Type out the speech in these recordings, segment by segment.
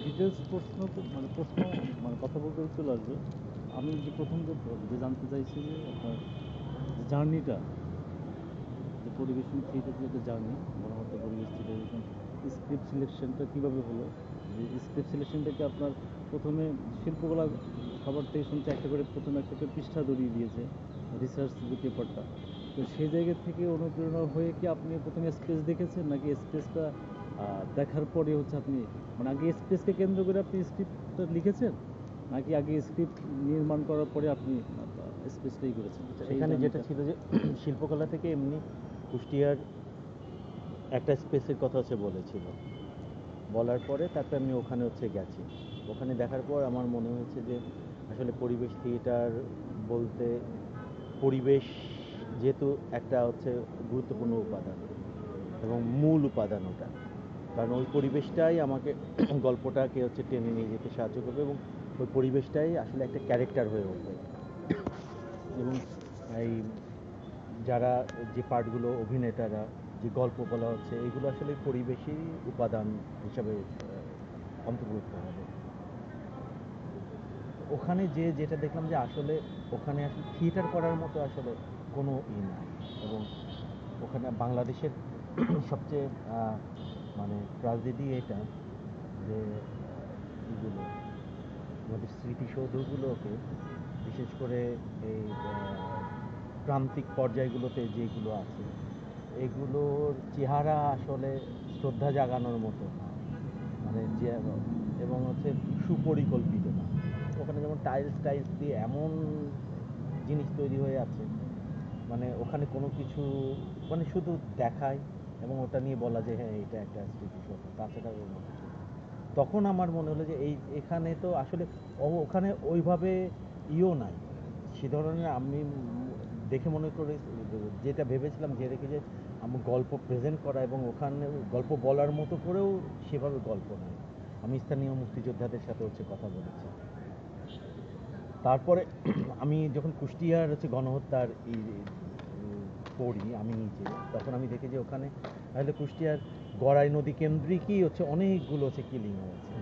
Details প্রশ্ন মানে কথা বলতে চলে আসবে। আমি যে প্রথম যে জানতে চাইছি যে আপনার যে জার্নিটা, যে পরিবেশন থিয়েটার যে একটা জার্নি, গণহত্যা পরিবেশ থিয়েটার, এরকম স্ক্রিপ্ট সিলেকশনটা কীভাবে হলো? যে স্ক্রিপ্ট সিলেকশনটা কি আপনার প্রথমে শিল্পকলা সবার থেকে শুনছে একটা করে, প্রথমে একটা করে পৃষ্ঠা ধরিয়ে দিয়েছে রিসার্চ যে পেপারটা, তো সেই জায়গা থেকে অনুপ্রেরণা হয়ে কি আপনি প্রথমে স্পেস দেখেছেন, নাকি স্পেসটা দেখার পরে হচ্ছে আপনি, মানে আগে স্পেসকে কেন্দ্র করে আপনি স্ক্রিপ্টটা লিখেছেন, নাকি আগে স্ক্রিপ্ট নির্মাণ করার পরে আপনি স্পেসটাই করেছেন? এখানে যেটা ছিল যে শিল্পকলা থেকে এমনি কুষ্টিয়ার একটা স্পেসের কথা হচ্ছে বলেছিল, বলার পরে তারপরে আমি ওখানে হচ্ছে গেছি। ওখানে দেখার পর আমার মনে হয়েছে যে আসলে পরিবেশ থিয়েটার বলতে পরিবেশ যেহেতু একটা হচ্ছে গুরুত্বপূর্ণ উপাদান এবং মূল উপাদান ওটা, কারণ ওই পরিবেশটাই আমাকে গল্পটাকে হচ্ছে টেনে নিয়ে যেতে সাহায্য করবে এবং ওই পরিবেশটাই আসলে একটা ক্যারেক্টার হয়ে উঠবে। এবং এই যারা যে পার্টগুলো অভিনেতারা যে গল্প বলা হচ্ছে, এগুলো আসলে পরিবেশেরই উপাদান হিসাবে অন্তর্ভুক্ত হবে। ওখানে যেটা দেখলাম যে আসলে ওখানে আসলে থিয়েটার করার মতো আসলে কোনো নাই। এবং ওখানে বাংলাদেশের সবচেয়ে মানে ট্র্যাজেডি এটা যে এগুলো আমাদের স্মৃতিসৌধগুলোকে, বিশেষ করে এই প্রান্তিক পর্যায়গুলোতে যেগুলো আছে, এগুলোর চেহারা আসলে শ্রদ্ধা জাগানোর মতো না, মানে যে এবং হচ্ছে সুপরিকল্পিত না। ওখানে যেমন টাইলস দিয়ে এমন জিনিস তৈরি হয়ে আছে, মানে ওখানে কোনো কিছু মানে শুধু দেখায় এবং ওটা নিয়ে বলা যে হ্যাঁ এটা একটা স্মৃতিসৌধ, তাছাড়া কোনো কিছু না। তখন আমার মনে হলো যে এখানে তো আসলে ওখানে ওইভাবে নাই সে ধরনের। আমি দেখে মনে করে যেটা ভেবেছিলাম যে রেখে যে আমি গল্প প্রেজেন্ট করা এবং ওখানে গল্প বলার মতো করেও সেভাবে গল্প নয়। আমি স্থানীয় মুক্তিযোদ্ধাদের সাথে হচ্ছে কথা বলেছি। তারপরে আমি যখন কুষ্টিয়ার হচ্ছে গণহত্যার পড়ি আমি নিজে, তখন আমি দেখি যে ওখানে আসলে কুষ্টিয়ার গড়াই নদী কেন্দ্রিকই হচ্ছে অনেকগুলো হচ্ছে কিলিং হয়েছে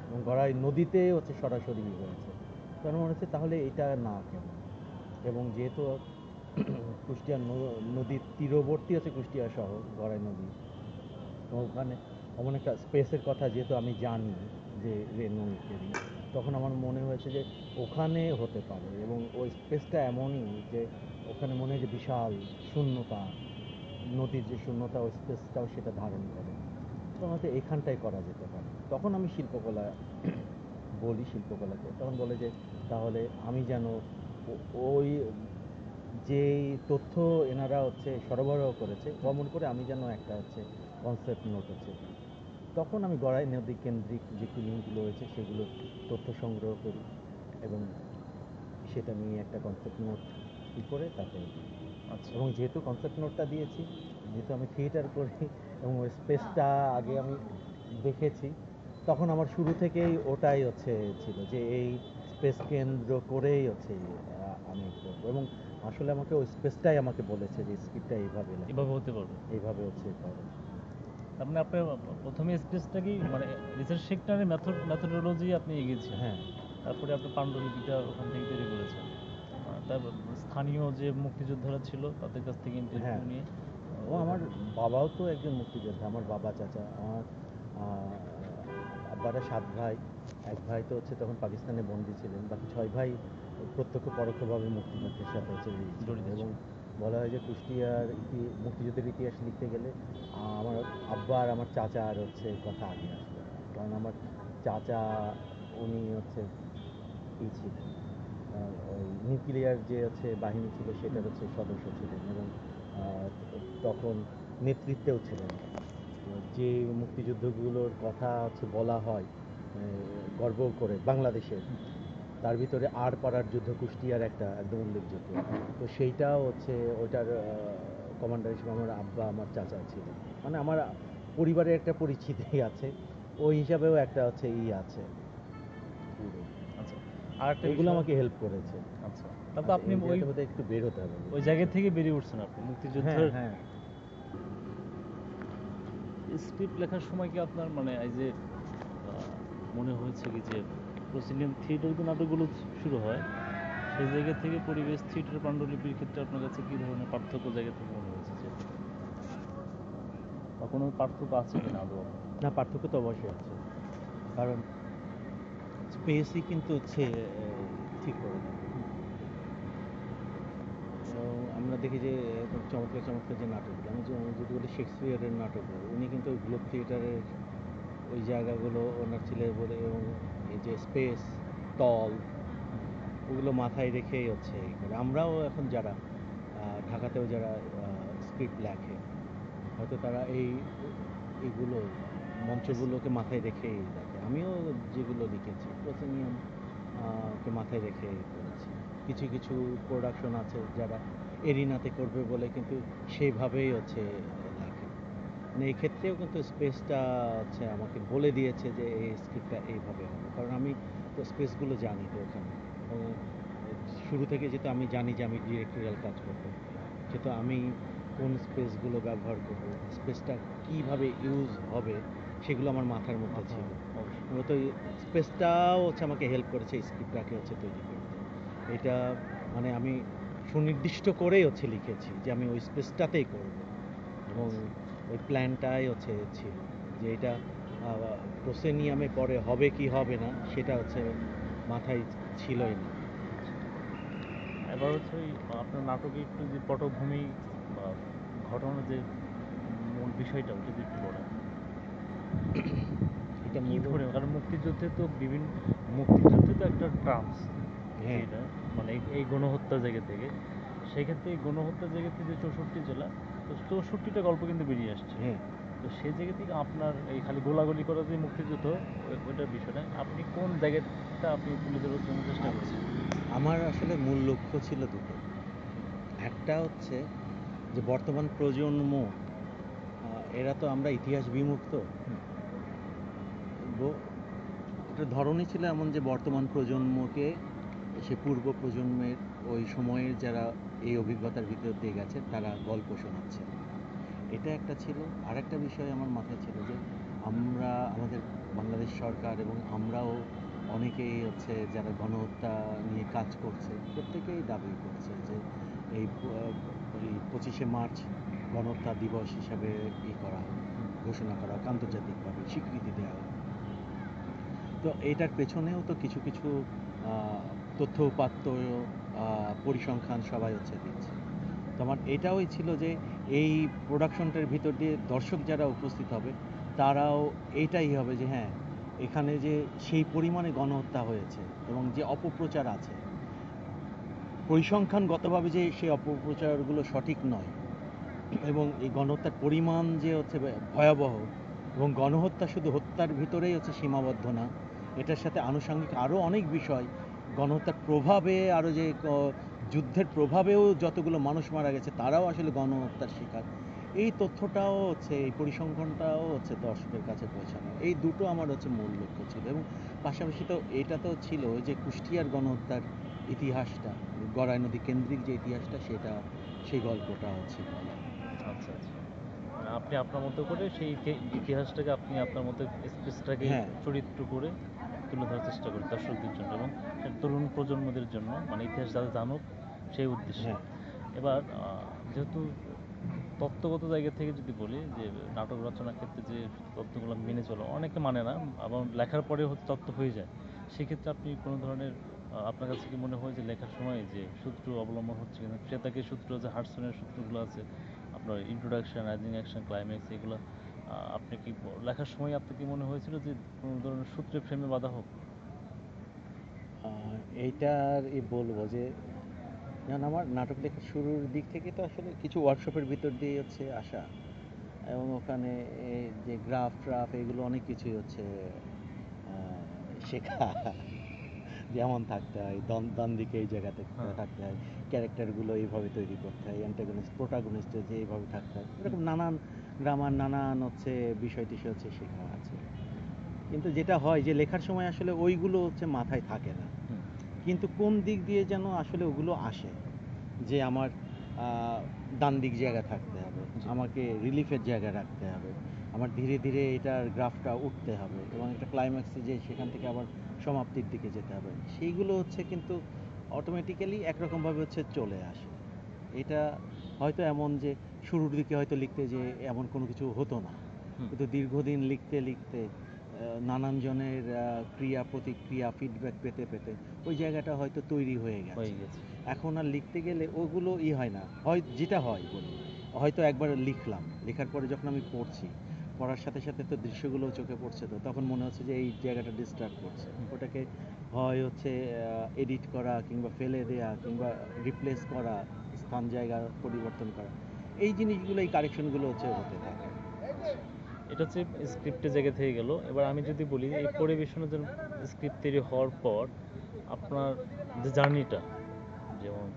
এবং গড়াই নদীতে হচ্ছে সরাসরি হয়েছে। তখন মনে হচ্ছে তাহলে এটা না কেন। এবং যেহেতু কুষ্টিয়া নদীর তীরবর্তী হচ্ছে কুষ্টিয়া শহর, গড়াই নদী, তো ওখানে এমন একটা স্পেসের কথা যেহেতু আমি জানি যে রেনুকেরই, তখন আমার মনে হয়েছে যে ওখানে হতে পারে। এবং ওই স্পেসটা এমনই যে ওখানে মনে হয় যে বিশাল শূন্যতা, নদীর যে শূন্যতা ওই স্পেসটাও সেটা ধারণ করে, তখন হয়তো এখানটাই করা যেতে পারে। তখন আমি শিল্পকলা বলি শিল্পকলাকে, তখন বলে যে তাহলে আমি যেন ওই যেই তথ্য এনারা হচ্ছে সরবরাহ করেছে গমন করে আমি যেন একটা হচ্ছে কনসেপ্ট নোট হচ্ছে দিই। তখন আমি গড়াই নদী কেন্দ্রিক যে কিলিংগুলো হয়েছে সেগুলো তথ্য সংগ্রহ করি এবং সেটা নিয়ে একটা কনসেপ্ট নোট করে তারপরে দিই। আচ্ছা। এবং যেহেতু কনসেপ্ট নোটটা দিয়েছি, যেহেতু আমি থিয়েটার করি এবং ওই স্পেসটা আগে আমি দেখেছি, তখন আমার শুরু থেকেই ওটাই হচ্ছে ছিল যে এই স্পেস কেন্দ্র করেই হচ্ছে আমি করবো। এবং আসলে আমাকে ওই স্পেসটাই আমাকে বলেছে যে স্ক্রিপ্টটা এইভাবে লেখো, এভাবে হতে পারবে। এইভাবে হচ্ছে করো। তার মানে আপনি প্রথমে স্পেসটা কি মানে রিসার্চ সেক্টরের মেথোডোলজি আপনি এগিয়েছেন, হ্যাঁ, তারপরে আপনি পাণ্ডুলিপিটা ওখান থেকে তৈরি করেছেন, তারপর স্থানীয় যে মুক্তিযোদ্ধারা ছিল তাদের কাছ থেকে ইন্টারভিউ হ্যাঁ। নিয়ে ও আমার বাবাও তো একজন মুক্তিযোদ্ধা, আমার বাবা চাচা আমার আব্বারা 7 ভাই। এক ভাই তো হচ্ছে তখন পাকিস্তানে বন্দী ছিলেন, বাকি 6 ভাই প্রত্যক্ষ পরোক্ষভাবে মুক্তিযুদ্ধের সাথে হচ্ছে ছিল। জড়িত এবং ছিল। বলা হয় যে কুষ্টিয়ার মুক্তিযুদ্ধের ইতিহাস লিখতে গেলে আমার আব্বা আর আমার চাচা আর হচ্ছে কথা আগে আসবে, কারণ আমার চাচা উনি হচ্ছে ছিলেন ওই নিউক্লিয়ার যে হচ্ছে বাহিনী ছিল সেটার হচ্ছে সদস্য ছিলেন এবং তখন নেতৃত্বেও ছিলেন। যে মুক্তিযুদ্ধগুলোর কথা হচ্ছে বলা হয় গর্ব করে বাংলাদেশের, তার ভিতরে পাড়ার যুদ্ধ কুষ্টিয়ার একটা একদম উল্লেখযোগ্য। তো সেইটাও হচ্ছে ওইটার কমান্ডার হিসেবে আমার আব্বা আমার চাচা ছিলেন। মানে আমার পরিবারের একটা পরিচিতি আছে, ওই হিসাবেও একটা হচ্ছে আছে পুরো। আচ্ছা, আর একটা এগুলো বিষয়। আমাকে হেল্প করেছে। আচ্ছা, তারপর আচ্ছা, আপনি এই ওই জায়গাটার মধ্যে একটু বের হতে হবে। ওই জায়গা থেকে বেরিয়ে উঠছেন আপনি হ্যাঁ, মুক্তিযুদ্ধের হ্যাঁ। স্ক্রিপ্ট লেখার সময় কি আপনার মানে এই যে মনে হয়েছে কি যে প্রসিনিয়াম থিয়েটারে নাটকগুলো শুরু হয়, সেই জায়গা থেকে পরিবেশ থিয়েটার পাণ্ডুলিপির ক্ষেত্রে আপনার কাছে কী ধরনের পার্থক্য জায়গা থেকে মনে হয়েছে, যে বা কোনো পার্থক্য আছে কিনা আদৌ? না, পার্থক্য তো অবশ্যই আছে, কারণ স্পেসই কিন্তু হচ্ছে ঠিক করে দেয়। আমরা দেখি যে এরকম চমৎকার চমৎকার যে নাটকগুলো, আমি যদি বলি শেক্সপিয়ারের নাটকগুলো, উনি কিন্তু ওই গ্লোব থিয়েটারের ওই জায়গাগুলো ওনার ছেলে বলে, এবং এই যে স্পেস, তল, ওগুলো মাথায় রেখেই হচ্ছে এই করে। আমরাও এখন যারা ঢাকাতেও যারা স্ক্রিপ্ট লেখে, হয়তো তারা এইগুলো মঞ্চগুলোকে মাথায় রেখেই দেখে। আমিও যেগুলো লিখেছি প্রসেনিয়াম কে মাথায় রেখে করেছি। কিছু কিছু প্রোডাকশন আছে যারা এরিনাতে করবে বলে কিন্তু সেইভাবেই হচ্ছে লেখে। মানে এই ক্ষেত্রেও কিন্তু স্পেসটা হচ্ছে আমাকে বলে দিয়েছে যে এই স্ক্রিপ্টটা এইভাবে হবে, কারণ আমি তো স্পেসগুলো জানি তো ওখানে। এবং শুরু থেকে যেহেতু আমি জানি যে আমি ডিরেক্টরিয়াল কাজ করবো, যেহেতু আমি কোন স্পেসগুলো ব্যবহার করব, স্পেসটা কীভাবে ইউজ হবে, সেগুলো আমার মাথার মধ্যে ছিল। মূলত স্পেসটাও হচ্ছে আমাকে হেল্প করেছে স্ক্রিপ্টটাকে হচ্ছে তৈরি করতে। এটা মানে আমি সুনির্দিষ্ট করেই হচ্ছে লিখেছি যে আমি ওই স্পেসটাতেই করব, এবং ওই প্ল্যানটাই হচ্ছে ছিল যে এটা প্রসেনিয়ামে পরে হবে কি হবে না সেটা হচ্ছে মাথায় ছিলই না। এবার হচ্ছে ওই আপনার নাটকে একটু যে পটভূমি বা ঘটনার যে মূল বিষয়টা ওটা যদি একটু বলেন, এটা কী মূল, ধরে, কারণ মুক্তিযুদ্ধে তো মুক্তিযুদ্ধে তো একটা ট্রান্স, হ্যাঁ এটা মানে এই গণহত্যার জায়গা থেকে, সেক্ষেত্রে এই গণহত্যার জায়গা থেকে যে 64 জেলা, তো 64টা গল্প কিন্তু বেরিয়ে আসছে। হ্যাঁ তো সেই জায়গা থেকে আপনার এই খালি গোলাগুলি করা যে মুক্তিযুদ্ধ, ওইটার বিষয়টা আপনি কোন জায়গাটা আপনি তুলে ধরার জন্য চেষ্টা করেছেন? আমার আসলে মূল লক্ষ্য ছিল দুটো। একটা হচ্ছে যে বর্তমান প্রজন্ম, এরা তো আমরা ইতিহাস বিমুক্ত। এটার ধরনই ছিল এমন যে বর্তমান প্রজন্মকে সে পূর্ব প্রজন্মের ওই সময়ের যারা এই অভিজ্ঞতার ভিতর দিয়ে গেছে তারা গল্প শোনাচ্ছে। এটা একটা ছিল। আর একটা বিষয় আমার মাথায় ছিল যে আমরা আমাদের বাংলাদেশ সরকার এবং আমরাও অনেকেই হচ্ছে যারা গণহত্যা নিয়ে কাজ করছে প্রত্যেকেই দাবি করছে যে এই 25শে মার্চ গণহত্যা দিবস হিসাবে করা হোক, ঘোষণা করা হোক, আন্তর্জাতিকভাবে স্বীকৃতি দেওয়া হোক। তো এটার পেছনেও তো কিছু কিছু তথ্য উপাত্ত, পরিসংখ্যান সবাই হচ্ছে দিচ্ছে। তো আমার এটাই ছিল যে এই প্রোডাকশনটার ভিতর দিয়ে দর্শক যারা উপস্থিত হবে তারাও এইটাই হবে যে হ্যাঁ, এখানে যে সেই পরিমাণে গণহত্যা হয়েছে এবং যে অপপ্রচার আছে, পরিসংখ্যানগতভাবে যে সেই অপপ্রচারগুলো সঠিক নয়, এবং এই গণহত্যার পরিমাণ যে হচ্ছে ভয়াবহ, এবং গণহত্যা শুধু হত্যার ভিতরেই হচ্ছে সীমাবদ্ধ না, এটার সাথে আনুষঙ্গিক আরও অনেক বিষয়, গণহত্যার প্রভাবে আরও যে যুদ্ধের প্রভাবেও যতগুলো মানুষ মারা গেছে তারাও আসলে গণহত্যার শিকার। এই তথ্যটাও হচ্ছে, এই পরিসংখ্যানটাও হচ্ছে দর্শকের কাছে পৌঁছানো, এই দুটো আমার হচ্ছে মূল লক্ষ্য ছিল। এবং পাশাপাশি তো এটা তো ছিল যে কুষ্টিয়ার গণহত্যার ইতিহাসটা, গড়াই নদী কেন্দ্রিক যে ইতিহাসটা, সেটা সেই গল্পটা হচ্ছে বলা। আচ্ছা আচ্ছা, মানে আপনি আপনার মতো করে সেই ইতিহাসটাকে আপনি আপনার মতো স্পেসটাকে হ্যাঁ চরিত্র করে তুলে ধরার চেষ্টা করি দর্শকদের জন্য এবং তরুণ প্রজন্মদের জন্য, মানে ইতিহাস যাতে জানুক সেই উদ্দেশ্যে। হ্যাঁ এবার যেহেতু তত্ত্বগত জায়গা থেকে যদি বলি যে নাটক রচনার ক্ষেত্রে যে তত্ত্বগুলো মেনে চলো, অনেকে মানে না এবং লেখার পরে হচ্ছে তত্ত্ব হয়ে যায়, সেক্ষেত্রে আপনি কোনো ধরনের আপনার কাছে কি মনে হয় যে লেখার সময় যে সূত্র অবলম্বন হচ্ছে কিনা, ক্রেতাকের সূত্র, যে হার্টসনের সূত্রগুলো আছে, আপনার ইন্ট্রোডাকশন, রাইজিং অ্যাকশন, ক্লাইম্যাক্স, এগুলো আপনি কি লেখার সময় আপনার কি মনে হয়েছিল যে কোনো ধরনের সূত্রে ফ্রেমে বাঁধা হোক? এইটার বলবো যে যেমন আমার নাটক লেখার শুরুর দিক থেকে তো আসলে কিছু ওয়ার্কশপের ভিতর দিয়ে হচ্ছে আসা, এবং ওখানে যে গ্রাফ ট্রাফ এগুলো অনেক কিছুই হচ্ছে শেখা। যেমন থাকতে হয় ডান দিকে এই জায়গাতে থাকতে হয়, ক্যারেক্টারগুলো এইভাবে তৈরি করতে হয়, অ্যান্টাগনিস্ট প্রোটাগনিস্টের যে এইভাবে থাকতে হয়, এরকম নানান গ্রামার, নানান হচ্ছে বিষয় টিষয় হচ্ছে শেখা আছে। কিন্তু যেটা হয় যে লেখার সময় আসলে ওইগুলো হচ্ছে মাথায় থাকে না, কিন্তু কোন দিক দিয়ে যেন আসলে ওগুলো আসে যে আমার ডান দিক জায়গা থাকতে হবে, আমাকে রিলিফের জায়গা রাখতে হবে, আমার ধীরে ধীরে এটার গ্রাফটা উঠতে হবে এবং একটা ক্লাইম্যাক্সে যে সেখান থেকে আবার সমাপ্তির দিকে যেতে হবে, সেইগুলো হচ্ছে কিন্তু অটোমেটিক্যালি একরকমভাবে হচ্ছে চলে আসে। এটা হয়তো এমন যে শুরুর দিকে হয়তো লিখতে যে এমন কোনো কিছু হতো না, হুম। কিন্তু দীর্ঘদিন লিখতে লিখতে নানান জনের ক্রিয়া প্রতিক্রিয়া ফিডব্যাক পেতে পেতে ওই জায়গাটা হয়তো তৈরি হয়ে হয়ে গেছে। গেছে। এখন আর লিখতে গেলে ওগুলো হয় না, হয় যেটা হয় বলি, হয়তো একবার লিখলাম, লেখার পরে যখন আমি পড়ছি, পড়ার সাথে সাথে তো দৃশ্যগুলো চোখে পড়ছে, তো তখন মনে হচ্ছে যে এই জায়গাটা ডিস্টার্ব করছে, ওটাকে হয় হচ্ছে এডিট করা কিংবা ফেলে দেয়া কিংবা রিপ্লেস করা, স্থান জায়গা পরিবর্তন করা, এই জিনিসগুলো এই কারেকশনগুলো হচ্ছে হতে থাকে। এটা হচ্ছে স্ক্রিপ্টের জায়গা থেকে গেল। এবার আমি যদি বলি এই পরিবেশনের জন্য স্ক্রিপ্ট তৈরি হওয়ার পর আপনার যে জার্নিটা, যেমন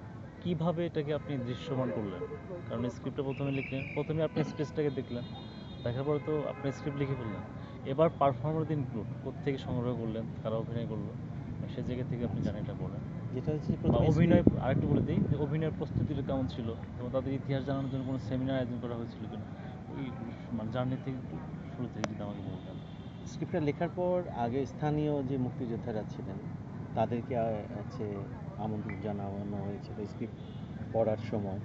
কিভাবে এটাকে আপনি দৃশ্যমান করলেন, কারণ স্ক্রিপ্টটা প্রথমে লিখলেন, প্রথমে আপনি স্পেসটাকে দেখলেন, দেখার পরে তো আপনি স্ক্রিপ্ট লিখে ফেললেন, এবার পারফর্মার ইনক্লুড কোত্থেকে সংগ্রহ করলেন, কারা অভিনয় করলো, সে জায়গা থেকে আপনি জার্নিটা বলেন। যেটা হচ্ছে বা প্রথমে অভিনয় আরেকটু বলে দিই যে অভিনয়ের প্রস্তুতিটা কেমন ছিল, এবং তাদের ইতিহাস জানানোর জন্য কোনো সেমিনার আয়োজন করা হয়েছিল কিনা, ওই মানে জার্নি থেকে একটু শুরু থেকে যদি আমাকে বলতেন। স্ক্রিপ্টটা লেখার পর আগে স্থানীয় যে মুক্তিযোদ্ধারা ছিলেন তাদেরকে হচ্ছে আমন্ত্রণ জানানো হয়েছিল স্ক্রিপ্ট পড়ার সময়,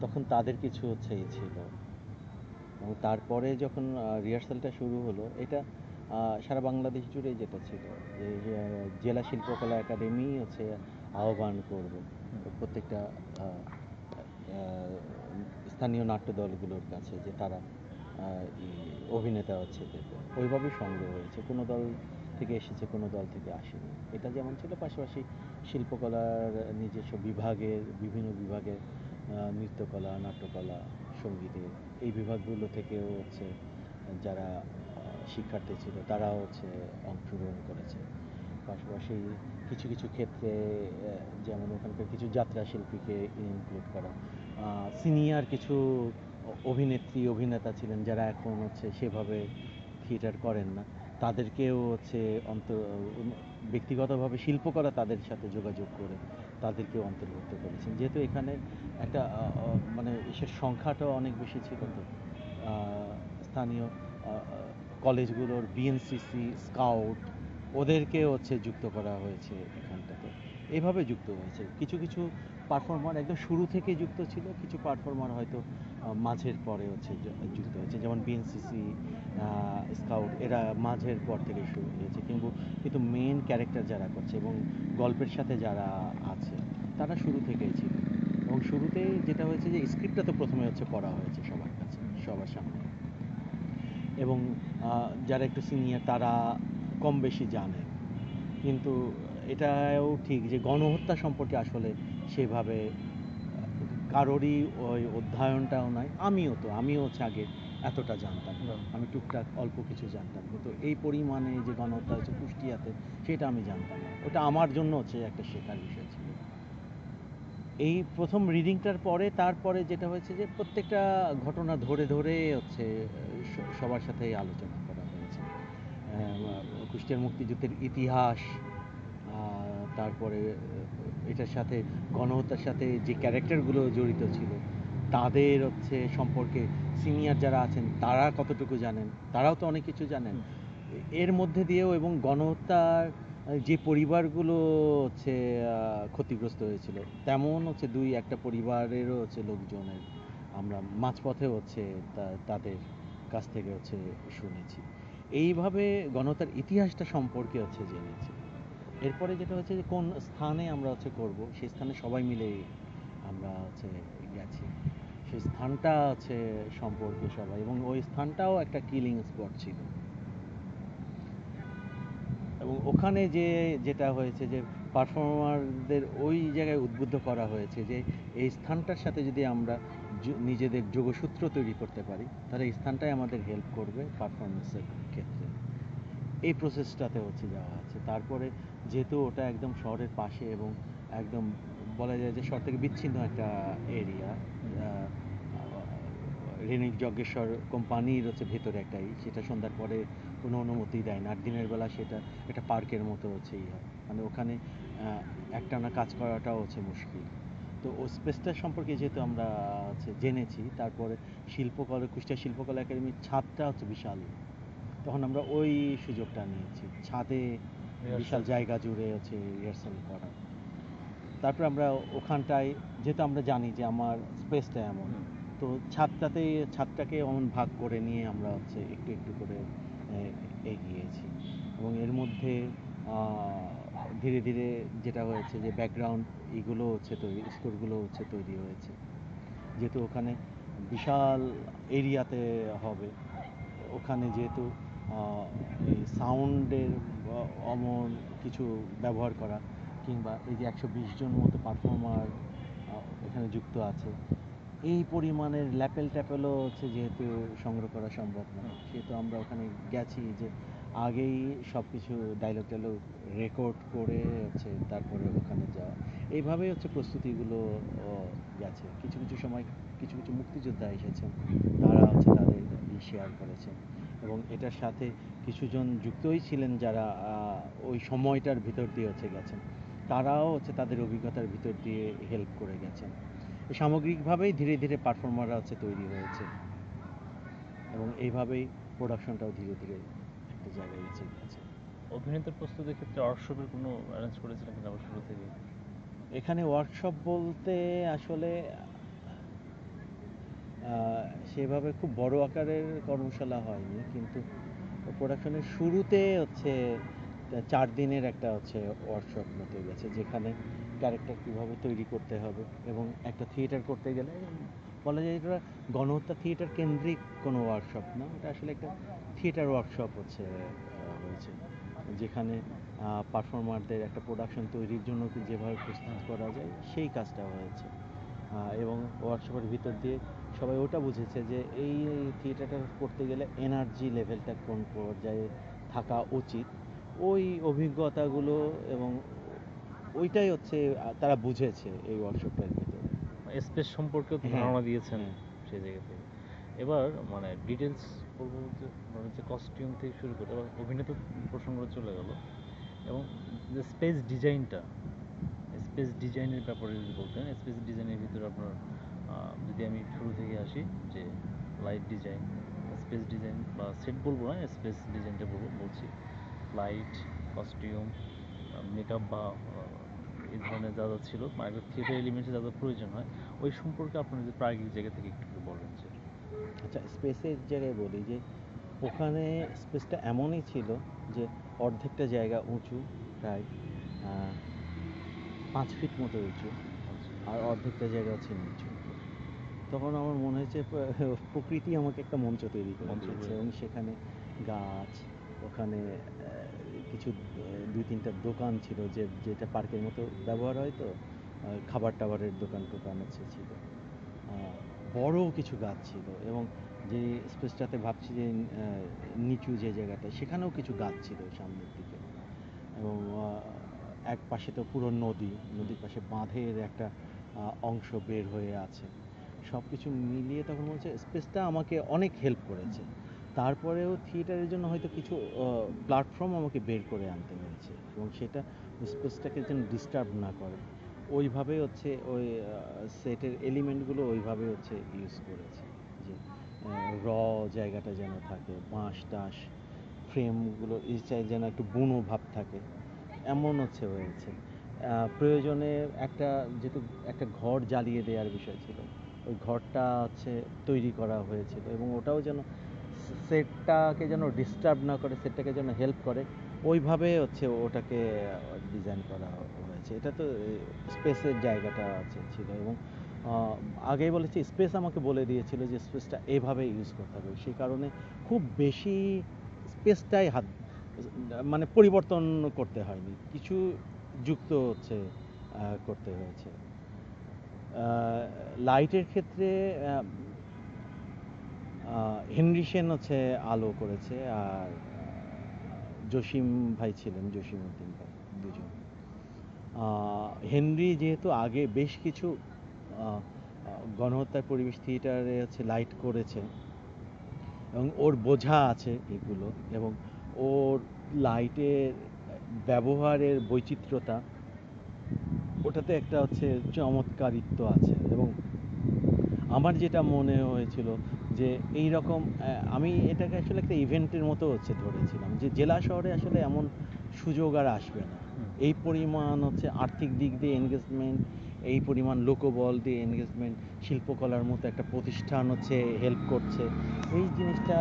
তখন তাদের কিছু হচ্ছে ছিল। এবং তারপরে যখন রিহার্সালটা শুরু হলো, এটা সারা বাংলাদেশ জুড়ে যেটা ছিল যে জেলা শিল্পকলা একাডেমি হচ্ছে আহ্বান করবে প্রত্যেকটা আহ, আহ, স্থানীয় নাট্যদলগুলোর কাছে যে তারা অভিনেতা হচ্ছে দেবে। ওইভাবেই সংগ্রহ হয়েছে, কোনো দল থেকে এসেছে, কোনো দল থেকে আসেনি। এটা যেমন ছিল, পাশাপাশি শিল্পকলার নিজস্ব বিভাগের বিভিন্ন বিভাগের নৃত্যকলা, নাট্যকলা, সঙ্গীতের এই বিভাগগুলো থেকেও হচ্ছে যারা শিক্ষার্থী ছিল তারাও হচ্ছে অংশগ্রহণ করেছে। পাশাপাশি কিছু কিছু ক্ষেত্রে যেমন ওখানকার কিছু যাত্রা শিল্পীকে ইনক্লুড করা, সিনিয়র কিছু অভিনেত্রী অভিনেতা ছিলেন যারা এখন হচ্ছে সেভাবে থিয়েটার করেন না, তাদেরকেও হচ্ছে ব্যক্তিগতভাবে শিল্পকলা তাদের সাথে যোগাযোগ করে তাদেরকেও অন্তর্ভুক্ত করেছেন, যেহেতু এখানে একটা মানে এসের সংখ্যাটাও অনেক বেশি ছিল, তো স্থানীয় কলেজগুলোর বিএনসিসি স্কাউট ওদেরকে হচ্ছে যুক্ত করা হয়েছে এখানটাতে। এভাবে যুক্ত হয়েছে কিছু কিছু পারফর্মার একদম শুরু থেকে যুক্ত ছিল, কিছু পারফর্মার হয়তো মাঝের পরে হচ্ছে যুক্ত হয়েছে, যেমন বিএনসিসি স্কাউট এরা মাঝের পর থেকে শুরু হয়েছে, কিন্তু মেন ক্যারেক্টার যারা করছে এবং গল্পের সাথে যারা আছে তারা শুরু থেকেই ছিল। এবং শুরুতে যেটা হয়েছে যে স্ক্রিপ্টটা তো প্রথমে হচ্ছে পড়া হয়েছে সবার কাছে, সবার সামনে, এবং যারা একটু সিনিয়র তারা কম বেশি জানেন, কিন্তু এটাও ঠিক যে গণহত্যা সম্পর্কে আসলে সেভাবে কারোরই ওই অধ্যয়নটাও নাই। আমিও হচ্ছে আগে এতটা জানতাম না, আমি টুকটাক অল্প কিছু জানতাম, কিন্তু এই পরিমাণে যে গণহত্যা হচ্ছে কুষ্টিয়াতে সেটা আমি জানতাম না। ওটা আমার জন্য হচ্ছে একটা শেখার বিষয় ছিল। এই প্রথম রিডিংটার পরে তারপরে যেটা হয়েছে যে প্রত্যেকটা ঘটনা ধরে ধরে হচ্ছে সবার সাথেই আলোচনা করা হয়েছে। কুষ্টিয়ার মুক্তিযুদ্ধের ইতিহাস, তারপরে এটার সাথে গণহত্যার সাথে যে ক্যারেক্টারগুলো জড়িত ছিল তাদের হচ্ছে সম্পর্কে সিনিয়র যারা আছেন তারা কতটুকু জানেন, তারাও তো অনেক কিছু জানেন। এর মধ্যে দিয়েও এবং গণহত্যার যে পরিবারগুলো হচ্ছে ক্ষতিগ্রস্ত হয়েছিল তেমন হচ্ছে দুই একটা পরিবারেরও হচ্ছে লোকজনের আমরা মাঝপথে হচ্ছে তাদের কাছ থেকে হচ্ছে শুনেছি। এইভাবে গণহত্যার ইতিহাসটা সম্পর্কে হচ্ছে জেনেছি। এরপরে যেটা হচ্ছে যে কোন স্থানে আমরা হচ্ছে করব, সেই স্থানে সবাই মিলে আমরা হচ্ছে গেছি, সেই স্থানটা হচ্ছে সম্পর্কে সবাই, এবং ওই স্থানটাও একটা কিলিং স্পট ছিল। এবং ওখানে যেটা হয়েছে যে পারফর্মারদের ওই জায়গায় উদ্বুদ্ধ করা হয়েছে যে এই স্থানটার সাথে যদি আমরা নিজেদের যোগসূত্র তৈরি করতে পারি তাহলে এই স্থানটাই আমাদের হেল্প করবে পারফরমেন্সের ক্ষেত্রে। এই প্রসেসটাতে হচ্ছে যাওয়া আছে। তারপরে যেহেতু ওটা একদম শহরের পাশে এবং একদম বলা যায় যে শহর থেকে বিচ্ছিন্ন একটা এরিয়া, রেনিক যজ্ঞেশ্বর কোম্পানির হচ্ছে ভেতরে একটাই, সেটা সন্ধ্যার পরে কোনো অনুমতি দেয় না, আর দিনের বেলা সেটা একটা পার্কের মতো হচ্ছে হয়, মানে ওখানে একটানা কাজ করাটাও হচ্ছে মুশকিল। তো ও স্পেসটা সম্পর্কে যেহেতু আমরা জেনেছি, তারপরে কুষ্টিয়া শিল্পকলা একাডেমির ছাদটা হচ্ছে বিশাল, তখন আমরা ওই সুযোগটা নিয়েছি, ছাদে বিশাল জায়গা জুড়ে রিহার্সাল করা। তারপর আমরা ওখানটায়, যেহেতু আমরা জানি যে আমার স্পেসটা এমন, তো ছাদটাকে এমন ভাগ করে নিয়ে আমরা একটু একটু করে এগিয়েছি। এবং এর মধ্যে ধীরে ধীরে যেটা হয়েছে যে ব্যাকগ্রাউন্ড এগুলো স্কোরগুলো তৈরি হয়েছে, যেহেতু ওখানে বিশাল এরিয়াতে হবে, ওখানে যেহেতু এই সাউন্ডের অমন কিছু ব্যবহার করা, কিংবা এই যে 120 জন মতো পারফর্মার এখানে যুক্ত আছে, এই পরিমাণের ল্যাপেল ট্যাপেলও যেহেতু সংগ্রহ করা সম্ভব না, সেহেতু আমরা ওখানে গেছি যে আগেই সব কিছু ডায়লগ রেকর্ড করে তারপরে ওখানে যাওয়া। এইভাবেই প্রস্তুতিগুলো গেছে। কিছু কিছু সময় কিছু কিছু মুক্তিযোদ্ধা এসেছেন, তারা তাদের শেয়ার করেছেন, এবং এটার সাথে কিছুজন যুক্তই ছিলেন যারা ওই সময়টার ভিতর দিয়ে গেছেন, তারাও তাদের অভিজ্ঞতার ভিতর দিয়ে হেল্প করে গেছেন। সামগ্রিকভাবেই ধীরে ধীরে পারফর্মাররা তৈরি হয়েছে, এবং এইভাবেই প্রোডাকশনটাও ধীরে ধীরে একটা জায়গায় গেছে। অভিনেতার প্রস্তুতির ক্ষেত্রে ওয়ার্কশপের কোনো অ্যারেঞ্জ করেছিলেন কিনা আবার শুরু থেকে? এখানে ওয়ার্কশপ বলতে আসলে সেভাবে খুব বড় আকারের কর্মশালা হয়নি, কিন্তু প্রোডাকশনের শুরুতে 4 দিনের একটা ওয়ার্কশপ মতো গেছে, যেখানে ক্যারেক্টার কীভাবে তৈরি করতে হবে, এবং একটা থিয়েটার করতে গেলে বলা যায় এটা গণহত্যা থিয়েটার কেন্দ্রিক কোনো ওয়ার্কশপ না, এটা আসলে একটা থিয়েটার ওয়ার্কশপ হয়েছে, যেখানে পারফর্মারদের একটা প্রোডাকশন তৈরির জন্য যেভাবে প্রস্তুত করা যায় সেই কাজটা হয়েছে। এবং ওয়ার্কশপের ভিতর দিয়ে সবাই ওটা বুঝেছে যে এই থিয়েটারটা করতে গেলে এনার্জি লেভেলটা কোন পর্যায়ে থাকা উচিত, ওই অভিজ্ঞতাগুলো, এবং ওইটাই তারা বুঝেছে এই ওয়ার্কশপটার ভিতরে। স্পেস সম্পর্কেও তো ধারণা দিয়েছেন সেই জায়গা থেকে। এবার মানে ডিটেলস বলবো যে মানে যে কস্টিউম থেকে শুরু করে এবার অভিনেতা প্রসঙ্গ চলে গেল, এবং যে স্পেস ডিজাইনের ব্যাপারে যদি বলতেন, স্পেস ডিজাইনের ভিতরে আপনার যদি আমি শুরু থেকে আসি, যে লাইট ডিজাইন, স্পেস ডিজাইন বা সেট বলবো না, স্পেস ডিজাইনটা বলছি, লাইট, কস্টিউম, মেকআপ বা এই ধরনের যা যা ছিল, মানে একটা থিয়েটার এলিমেন্টে যা যা প্রয়োজন হয়, ওই সম্পর্কে আপনার যদি প্রায়োগিক জায়গা থেকে একটু বলবেন। যে আচ্ছা, স্পেসের জায়গায় বলি যে ওখানে স্পেসটা এমনই ছিল যে অর্ধেকটা জায়গা উঁচু, প্রায় 5 ফিট মতো উঁচু, আর অর্ধেকটা জায়গা নিচু। তখন আমার মনে হয়েছে প্রকৃতি আমাকে একটা মঞ্চ তৈরি করে দিয়েছে, এবং সেখানে গাছ, ওখানে কিছু 2-3টা দোকান ছিল, যেটা পার্কের মতো ব্যবহার হয়, তো খাবার টাবারের দোকান টোকান ছিল, বড় কিছু গাছ ছিল, এবং যে স্পেসটাতে ভাবছি যে নিচু যে জায়গাটা, সেখানেও কিছু গাছ ছিল সামনের দিকে, এবং এক পাশে তো পুরো নদীর পাশে বাঁধের একটা অংশ বের হয়ে আছে। সব কিছু মিলিয়ে তখন মনে হচ্ছে স্পেসটা আমাকে অনেক হেল্প করেছে। তারপরেও থিয়েটারের জন্য হয়তো কিছু প্ল্যাটফর্ম আমাকে বের করে আনতে হয়েছে, এবং সেটা স্পেসটাকে যেন ডিস্টার্ব না করে, ওইভাবে ওই সেটের এলিমেন্টগুলো ওইভাবে ইউজ করেছে, যে জায়গাটা যেন থাকে, বাঁশ টাশ ফ্রেমগুলো যেন একটু বুনো ভাব থাকে, এমন হয়েছে। প্রয়োজনে যেহেতু একটা ঘর জ্বালিয়ে দেওয়ার বিষয় ছিল, ওই ঘরটা তৈরি করা হয়েছিল, এবং ওটাও যেন সেটটাকে যেন ডিস্টার্ব না করে, সেটটাকে যেন হেল্প করে, ওইভাবে ওটাকে ডিজাইন করা হয়েছে। এটা তো স্পেসের জায়গাটা ছিল, এবং আগেই বলেছি স্পেস আমাকে বলে দিয়েছিল যে স্পেসটা এভাবে ইউজ করতে হবে, সেই কারণে খুব বেশি স্পেসটাই মানে পরিবর্তন করতে হয়নি, কিছু যুক্ত করতে হয়েছে। লাইটের ক্ষেত্রে হেনরি সেন আলো করেছে, আর জসিম ভাই ছিলেন, জসিমউদ্দিন ভাই, দুজন। হেনরি যেহেতু আগে বেশ কিছু গণহত্যার পরিবেশ থিয়েটারে লাইট করেছে, এবং ওর বোঝা আছে এগুলো, এবং ওর লাইটের ব্যবহারের বৈচিত্র্যতা ওটাতে একটা হচ্ছে চমৎকারিত্ব আছে। এবং আমার যেটা মনে হয়েছিল যে এই রকম আমি এটাকে আসলে একটা ইভেন্টের মতো হচ্ছে ধরেছিলাম, যে জেলা শহরে আসলে এমন সুযোগ আর আসবে না। এই পরিমাণ হচ্ছে আর্থিক দিক দিয়ে এনগেজমেন্ট, এই পরিমাণ লোকবল দিয়ে এনগেজমেন্ট, শিল্পকলার মতো একটা প্রতিষ্ঠান হচ্ছে হেল্প করছে, এই জিনিসটা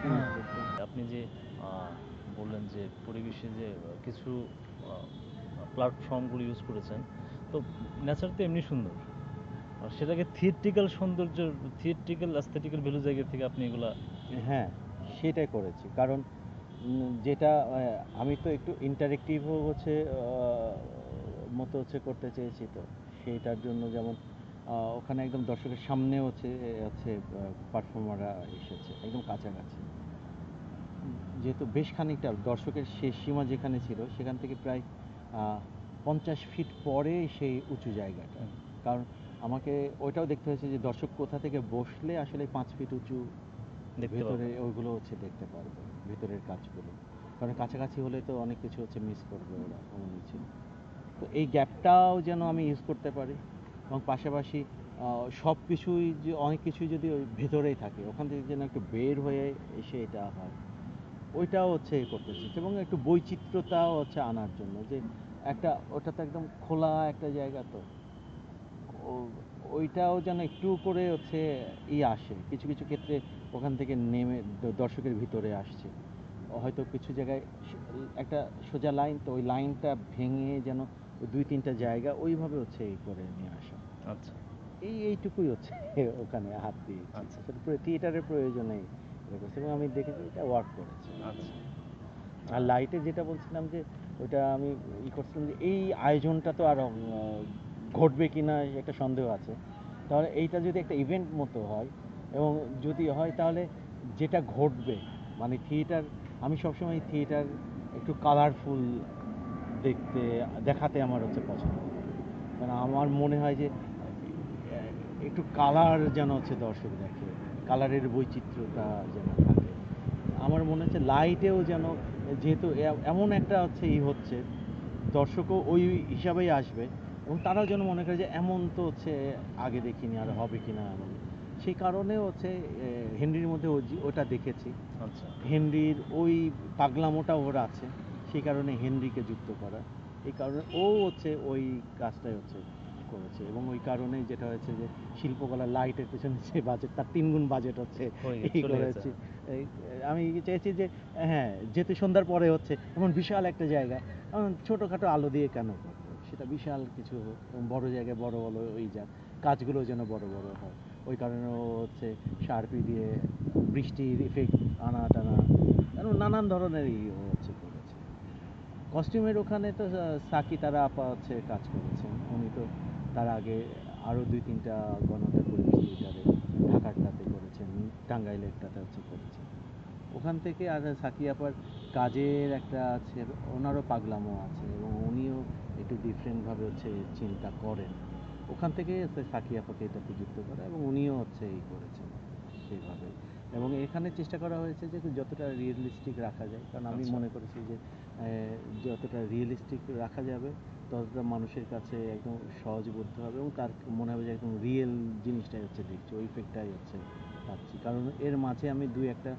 হ্যাঁ, আপনি যে বললেন যে পরিবেশে যে কিছু প্ল্যাটফর্মগুলো ইউজ করেছেন, তো নেচার তো এমনি সুন্দর, আর সেটাকে থিয়েট্রিক্যাল সৌন্দর্য, থিয়েট্রিক্যাল অ্যাস্থেটিক্যাল ভ্যালু জায়গা থেকে আপনি এগুলা হ্যাঁ, সেটাই করেছি। কারণ যেটা আমি তো একটু ইন্টারেক্টিভও হচ্ছে মতো হচ্ছে করতে চেয়েছি, তো সেইটার জন্য যেমন ওখানে একদম দর্শকের সামনে হচ্ছে হচ্ছে পারফর্মাররা এসেছে একদম কাছাকাছি। যেহেতু বেশ খানিকটা দর্শকের শেষ সীমা যেখানে ছিল সেখান থেকে প্রায় 50 ফিট পরে সেই উঁচু জায়গাটা। কারণ আমাকে ওইটাও দেখতে হয়েছে যে দর্শক কোথা থেকে বসলে আসলে 5 ফিট উঁচু দেখতে ভেতরে পাবেন। ওইগুলো হচ্ছে দেখতে পারবে, ভেতরের কাজগুলো। কারণ কাছাকাছি হলে তো অনেক কিছু হচ্ছে মিস করবে ওরা, এমনই ছিল। তো এই গ্যাপটাও যেন আমি ইউজ করতে পারি, এবং পাশাপাশি সব কিছুই যে অনেক কিছুই যদি ওই ভেতরেই থাকে, ওখান থেকে যেন একটু বের হয়ে এসে এটা হয়, ওইটাও হচ্ছে করতে চেয়েছি। এবং একটু বৈচিত্র্যতাও হচ্ছে আনার জন্য, যে একটা ওটা তো একদম খোলা একটা জায়গা, তো ওইটাও যেন একটু করে হচ্ছে আসে কিছু কিছু ক্ষেত্রে, ওখান থেকে নেমে দর্শকের ভিতরে আসছে। হয়তো কিছু জায়গায় একটা সোজা লাইন, তো ওই লাইনটা ভেঙে যেন ওই 2-3টা জায়গা ওইভাবে হচ্ছে এই করে নিয়ে আসা। আচ্ছা, এইটুকুই হচ্ছে ওখানে হাত দিয়েছি। আচ্ছা, আসলে পুরো থিয়েটারের প্রয়োজনেই এটা করছি, এবং আমি দেখেছি এটা ওয়ার্ক করেছে। আচ্ছা। আর লাইটে যেটা বলছিলাম যে ওইটা আমি করছিলাম যে এই আয়োজনটা তো আর ঘটবে কি না একটা সন্দেহ আছে। তাহলে এইটা যদি একটা ইভেন্ট মতো হয়, এবং যদি হয় তাহলে যেটা ঘটবে, মানে থিয়েটার, আমি সবসময় থিয়েটার একটু কালারফুল দেখাতে আমার হচ্ছে পছন্দ। কারণ আমার মনে হয় যে একটু কালার যেন হচ্ছে দর্শক দেখে, কালারের বৈচিত্র্যটা যেন থাকে। আমার মনে হচ্ছে লাইটেও যেন, যেহেতু এমন একটা হচ্ছে হচ্ছে, দর্শকও ওই হিসাবেই আসবে, এবং তারাও যেন মনে করে যে এমন তো হচ্ছে আগে দেখিনি, আর হবে কিনা এমন। সেই কারণে হচ্ছে হেনরির মধ্যে ওটা দেখেছি। আচ্ছা, হেনরির ওই পাগলামোটা ওর আছে, সেই কারণে হেনরিকে যুক্ত করা। এই কারণে ও হচ্ছে ওই কাজটাই হচ্ছে করেছে, এবং ওই কারণেই যেটা হয়েছে যে শিল্পকলা লাইটের পেছনে যে বাজেট, তার 3 গুণ বাজেট হচ্ছে এই চলে গেছে। করেছি। এই আমি চেয়েছি যে হ্যাঁ, যেহেতু সন্ধ্যার পরে হচ্ছে এমন বিশাল একটা জায়গা, এমন ছোটোখাটো আলো দিয়ে কেন করবো, সেটা বিশাল কিছু হোক, এবং বড় জায়গায় বড় বড় ওই যাক, কাজগুলো যেন বড় বড় হয়। ওই কারণে ও হচ্ছে শার্পি দিয়ে বৃষ্টির ইফেক্ট আনা টানা, এরকম নানান ধরনেরই ও হচ্ছে করেছে। কস্টিউমের ওখানে তো সাকি তারা আপা হচ্ছে কাজ করেছেন। উনি তো তার আগে আরও 2-3টা গণহত্যা পরিবেশ থিয়েটারে, ঢাকারটাতে করেছেন, টাঙ্গাইলেরটাতে হচ্ছে করেছেন। ওখান থেকে আর সাকি আপার কাজের একটা আছে, ওনারও পাগলামো আছে, এবং উনিও একটু ডিফারেন্টভাবে হচ্ছে চিন্তা করেন। ওখান থেকে সাকি আপাকে এটাতে যুক্ত করা, এবং উনিও হচ্ছে এই করেছেন সেইভাবে। এবং এখানে চেষ্টা করা হয়েছে যে যতটা রিয়েলিস্টিক রাখা যায়, কারণ আমি আচ্ছা, মনে করেছি যে যতটা রিয়েলিস্টিক রাখা যাবে ততটা মানুষের কাছে একদম সহজবোধ্য হবে, এবং তার মনে হবে যে একদম রিয়েল জিনিসটাই হচ্ছে দেখছি, ওই ইফেক্টটাই হচ্ছে পাচ্ছি। কারণ এর মাঝে আমি 2-1টা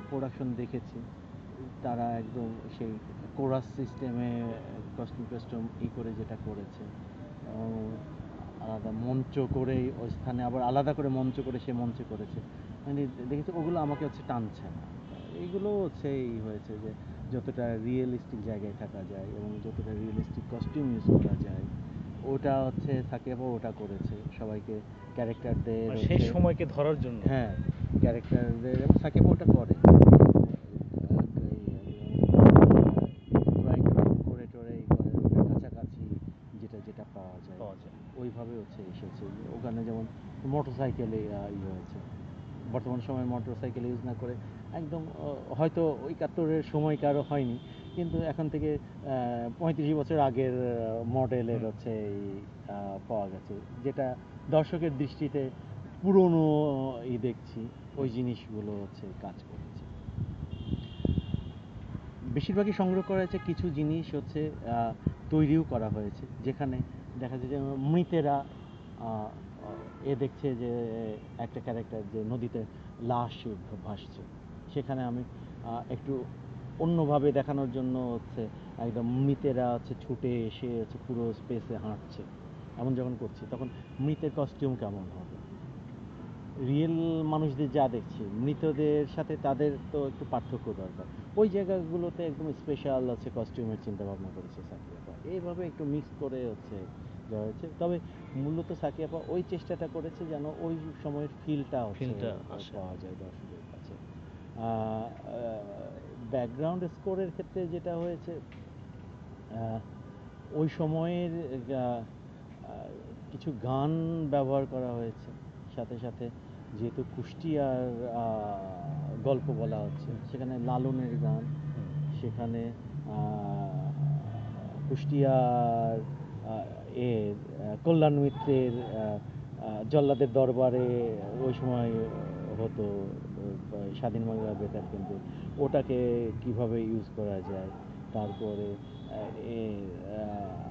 প্রোডাকশন দেখেছি, তারা একদম সেই কোরাস সিস্টেমে কস্টিউম টস্টিউম করে যেটা করেছে, এবং আলাদা মঞ্চ করে ওই স্থানে আবার আলাদা করে মঞ্চ করে সে মঞ্চে করেছে, মানে দেখেছি ওগুলো আমাকে হচ্ছে টানছে না। এইগুলো হচ্ছে হয়েছে যে যতটা রিয়েলিস্টিক জায়গায় থাকা যায় এবং যতটা রিয়েলিস্টিক কস্টিউম ইউজ করা যায়, ওটা হচ্ছে সাকিব আপা ওটা করেছে সবাইকে, ক্যারেক্টারদের মানে সেই হচ্ছে। সময়কে ধরার জন্য। হ্যাঁ, ক্যারেক্টারদের, এবং সাকিব আপা ওটা করে ড্রয়িং করে টরে করে ওটার কাছাকাছি যেটা যেটা পাওয়া যায় পাওয়া যায়। ওইভাবে হচ্ছে এসেছে। ওখানে যেমন মোটর সাইকেলে হয়েছে, বর্তমান সময়ে মোটর সাইকেল ইউজ না করে একদম হয়তো 71-এর সময়কারও হয়নি, কিন্তু এখন থেকে 35 বছর আগের মডেলের হচ্ছে পাওয়া গেছে, যেটা দর্শকের দৃষ্টিতে পুরনো দেখছি, ওই জিনিসগুলো হচ্ছে কাজ করেছে। বেশিরভাগই সংগ্রহ করা হয়েছে, কিছু জিনিস হচ্ছে তৈরিও করা হয়েছে, যেখানে দেখা যায় যে মৃতেরা দেখছে যে একটা ক্যারেক্টার যে নদীতে লাশ ভাসছে, সেখানে আমি একটু অন্যভাবে দেখানোর জন্য হচ্ছে একদম মৃতেরা হচ্ছে ছুটে এসে হচ্ছে পুরো স্পেসে হাঁটছে, এমন যখন করছি তখন মৃতের কস্টিউম কেমন হবে, রিয়েল মানুষদের যা দেখছি মৃতদের সাথে তাদের তো একটু পার্থক্য দরকার, ওই জায়গাগুলোতে একদম স্পেশাল আছে কস্টিউমের চিন্তা ভাবনা করেছে সাকিয়াপা, এইভাবে একটু মিক্স করে হচ্ছে যা হয়েছে। তবে মূলত সাকিয়াপা ওই চেষ্টাটা করেছে যেন ওই সময়ের ফিলটা হচ্ছে ফিলটা আসে। পাওয়া যায় দর্শকের কাছে। ব্যাকগ্রাউন্ড স্কোরের ক্ষেত্রে যেটা হয়েছে, আহ, ওই সময়ের কিছু গান ব্যবহার করা হয়েছে, সাথে সাথে যেহেতু কুষ্টিয়ার গল্প বলা হচ্ছে, সেখানে লালনের গান, সেখানে কুষ্টিয়ার কল্যাণ মিত্রের জল্লাদের দরবারে ওই সময় হতো স্বাধীন বাংলা বেতার কেন্দ্রে, ওটাকে কিভাবে ইউজ করা যায়। তারপরে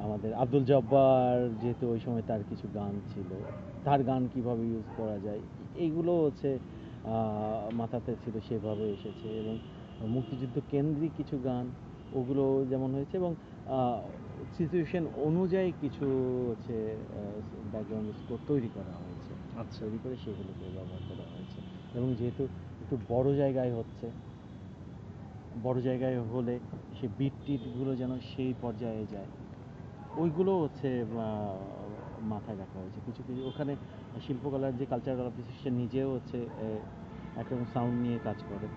আমাদের আব্দুল জব্বার যেহেতু ওই সময় তার কিছু গান ছিল, তার গান কিভাবে ইউজ করা যায়, এইগুলো হচ্ছে মাথাতে ছিল, সেভাবে এসেছে। এবং মুক্তিযুদ্ধ কেন্দ্রিক কিছু গান ওগুলো যেমন হয়েছে, এবং সিচুয়েশন অনুযায়ী কিছু হচ্ছে ব্যাকগ্রাউন্ড স্কোর তৈরি করা হয়েছে, আচ্ছা। তৈরি করে সেগুলোকে ব্যবহার করা হয়েছে। এবং যেহেতু একটু বড় জায়গায় হচ্ছে, বড় জায়গায় হলে সে বিট টিটগুলো যেন সেই পর্যায়ে যায়, ওইগুলো হচ্ছে মাথায় রাখা হয়েছে। কিছু কিছু ওখানে শিল্পকলার যে কালচারাল অফিসার সে নিজেও হচ্ছে একরকম সাউন্ড নিয়ে কাজ করে।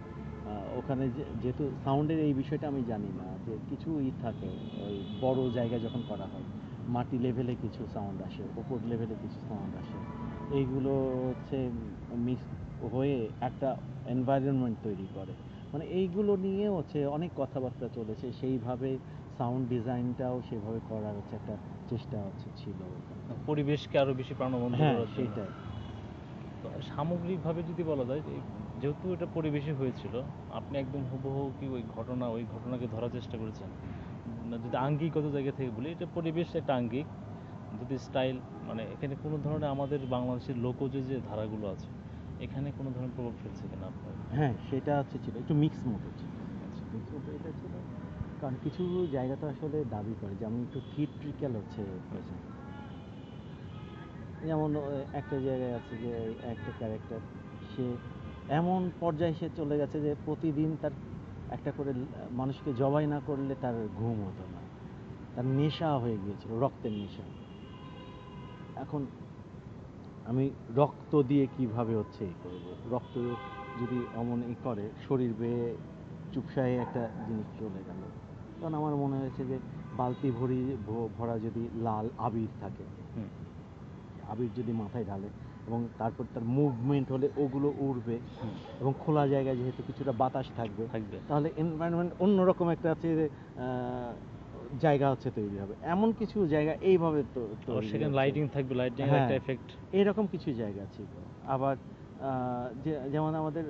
ওখানে যেহেতু সাউন্ডের এই বিষয়টা আমি জানি না, যে কিছু থাকে ওই বড় জায়গায় যখন করা হয় মাটি লেভেলে কিছু সাউন্ড আসে, ওপর লেভেলে কিছু সাউন্ড আসে, এইগুলো হচ্ছে মিক্স হয়ে একটা এনভায়রনমেন্ট তৈরি করে। মানে এইগুলো নিয়ে হচ্ছে অনেক কথাবার্তা চলেছে, সেইভাবে সাউন্ড ডিজাইনটাও সেভাবে করার হচ্ছে একটা চেষ্টা হচ্ছে ছিল ওখানে। পরিবেশকে আরো বেশি প্রাণবন্ত হ্যাঁ করার জন্য। সেইটাই। তো সামগ্রিকভাবে যদি বলা যায় যে যেহেতু এটা পরিবেশে হয়েছিল, আপনি একদম হুবহু কি ওই ঘটনাকে ধরার চেষ্টা করেছেন? না, যদি আঙ্গিকগত জায়গা থেকে বলি, এটা পরিবেশ একটা আঙ্গিক, যদি স্টাইল, মানে এখানে কোনো ধরনের আমাদের বাংলাদেশের লোকজ যে ধারাগুলো আছে, এখানে কোনো ধরনের প্রভাব ফেলছে কিনা আপনার? হ্যাঁ সেটা হচ্ছে ছিল একটু মিক্স মোডে ছিল, মিক্স মোডে এটা ছিল, কারণ কিছু জায়গা তো আসলে দাবি করে যে আমি একটু থিয়েট্রিক্যাল হচ্ছে প্রেজেন্ট। যেমন একটা জায়গায় আছে যে একটা ক্যারেক্টার, সে এমন পর্যায়ে সে চলে গেছে যে প্রতিদিন তার একটা করে মানুষকে জবাই না করলে তার ঘুম হতো না, তার নেশা হয়ে গিয়েছিল, রক্তের নেশা। এখন আমি রক্ত দিয়ে কিভাবে হচ্ছে এই করবো, রক্ত যদি অমন ই করে শরীর বেয়ে চুপসায় একটা জিনিস চলে গেল, তখন আমার মনে হয়েছে যে বালতি ভরা যদি লাল আবির থাকে, হুম। আবির যদি মাথায় ঢালে এবং তারপর তার মুভমেন্ট হলে ওগুলো উড়বে, এবং খোলা জায়গায় যেহেতু কিছুটা বাতাস থাকবে, তাহলে এনভায়রনমেন্ট অন্যরকম একটা আছে জায়গা হচ্ছে তৈরি হবে। এমন কিছু জায়গা এইভাবে আবার তৈরি সেখানে হচ্ছে। লাইটিং থাকবে, লাইটিং এর হ্যাঁ একটা এফেক্ট। এইরকম কিছু জায়গা ছিল। আবার যেমন আমাদের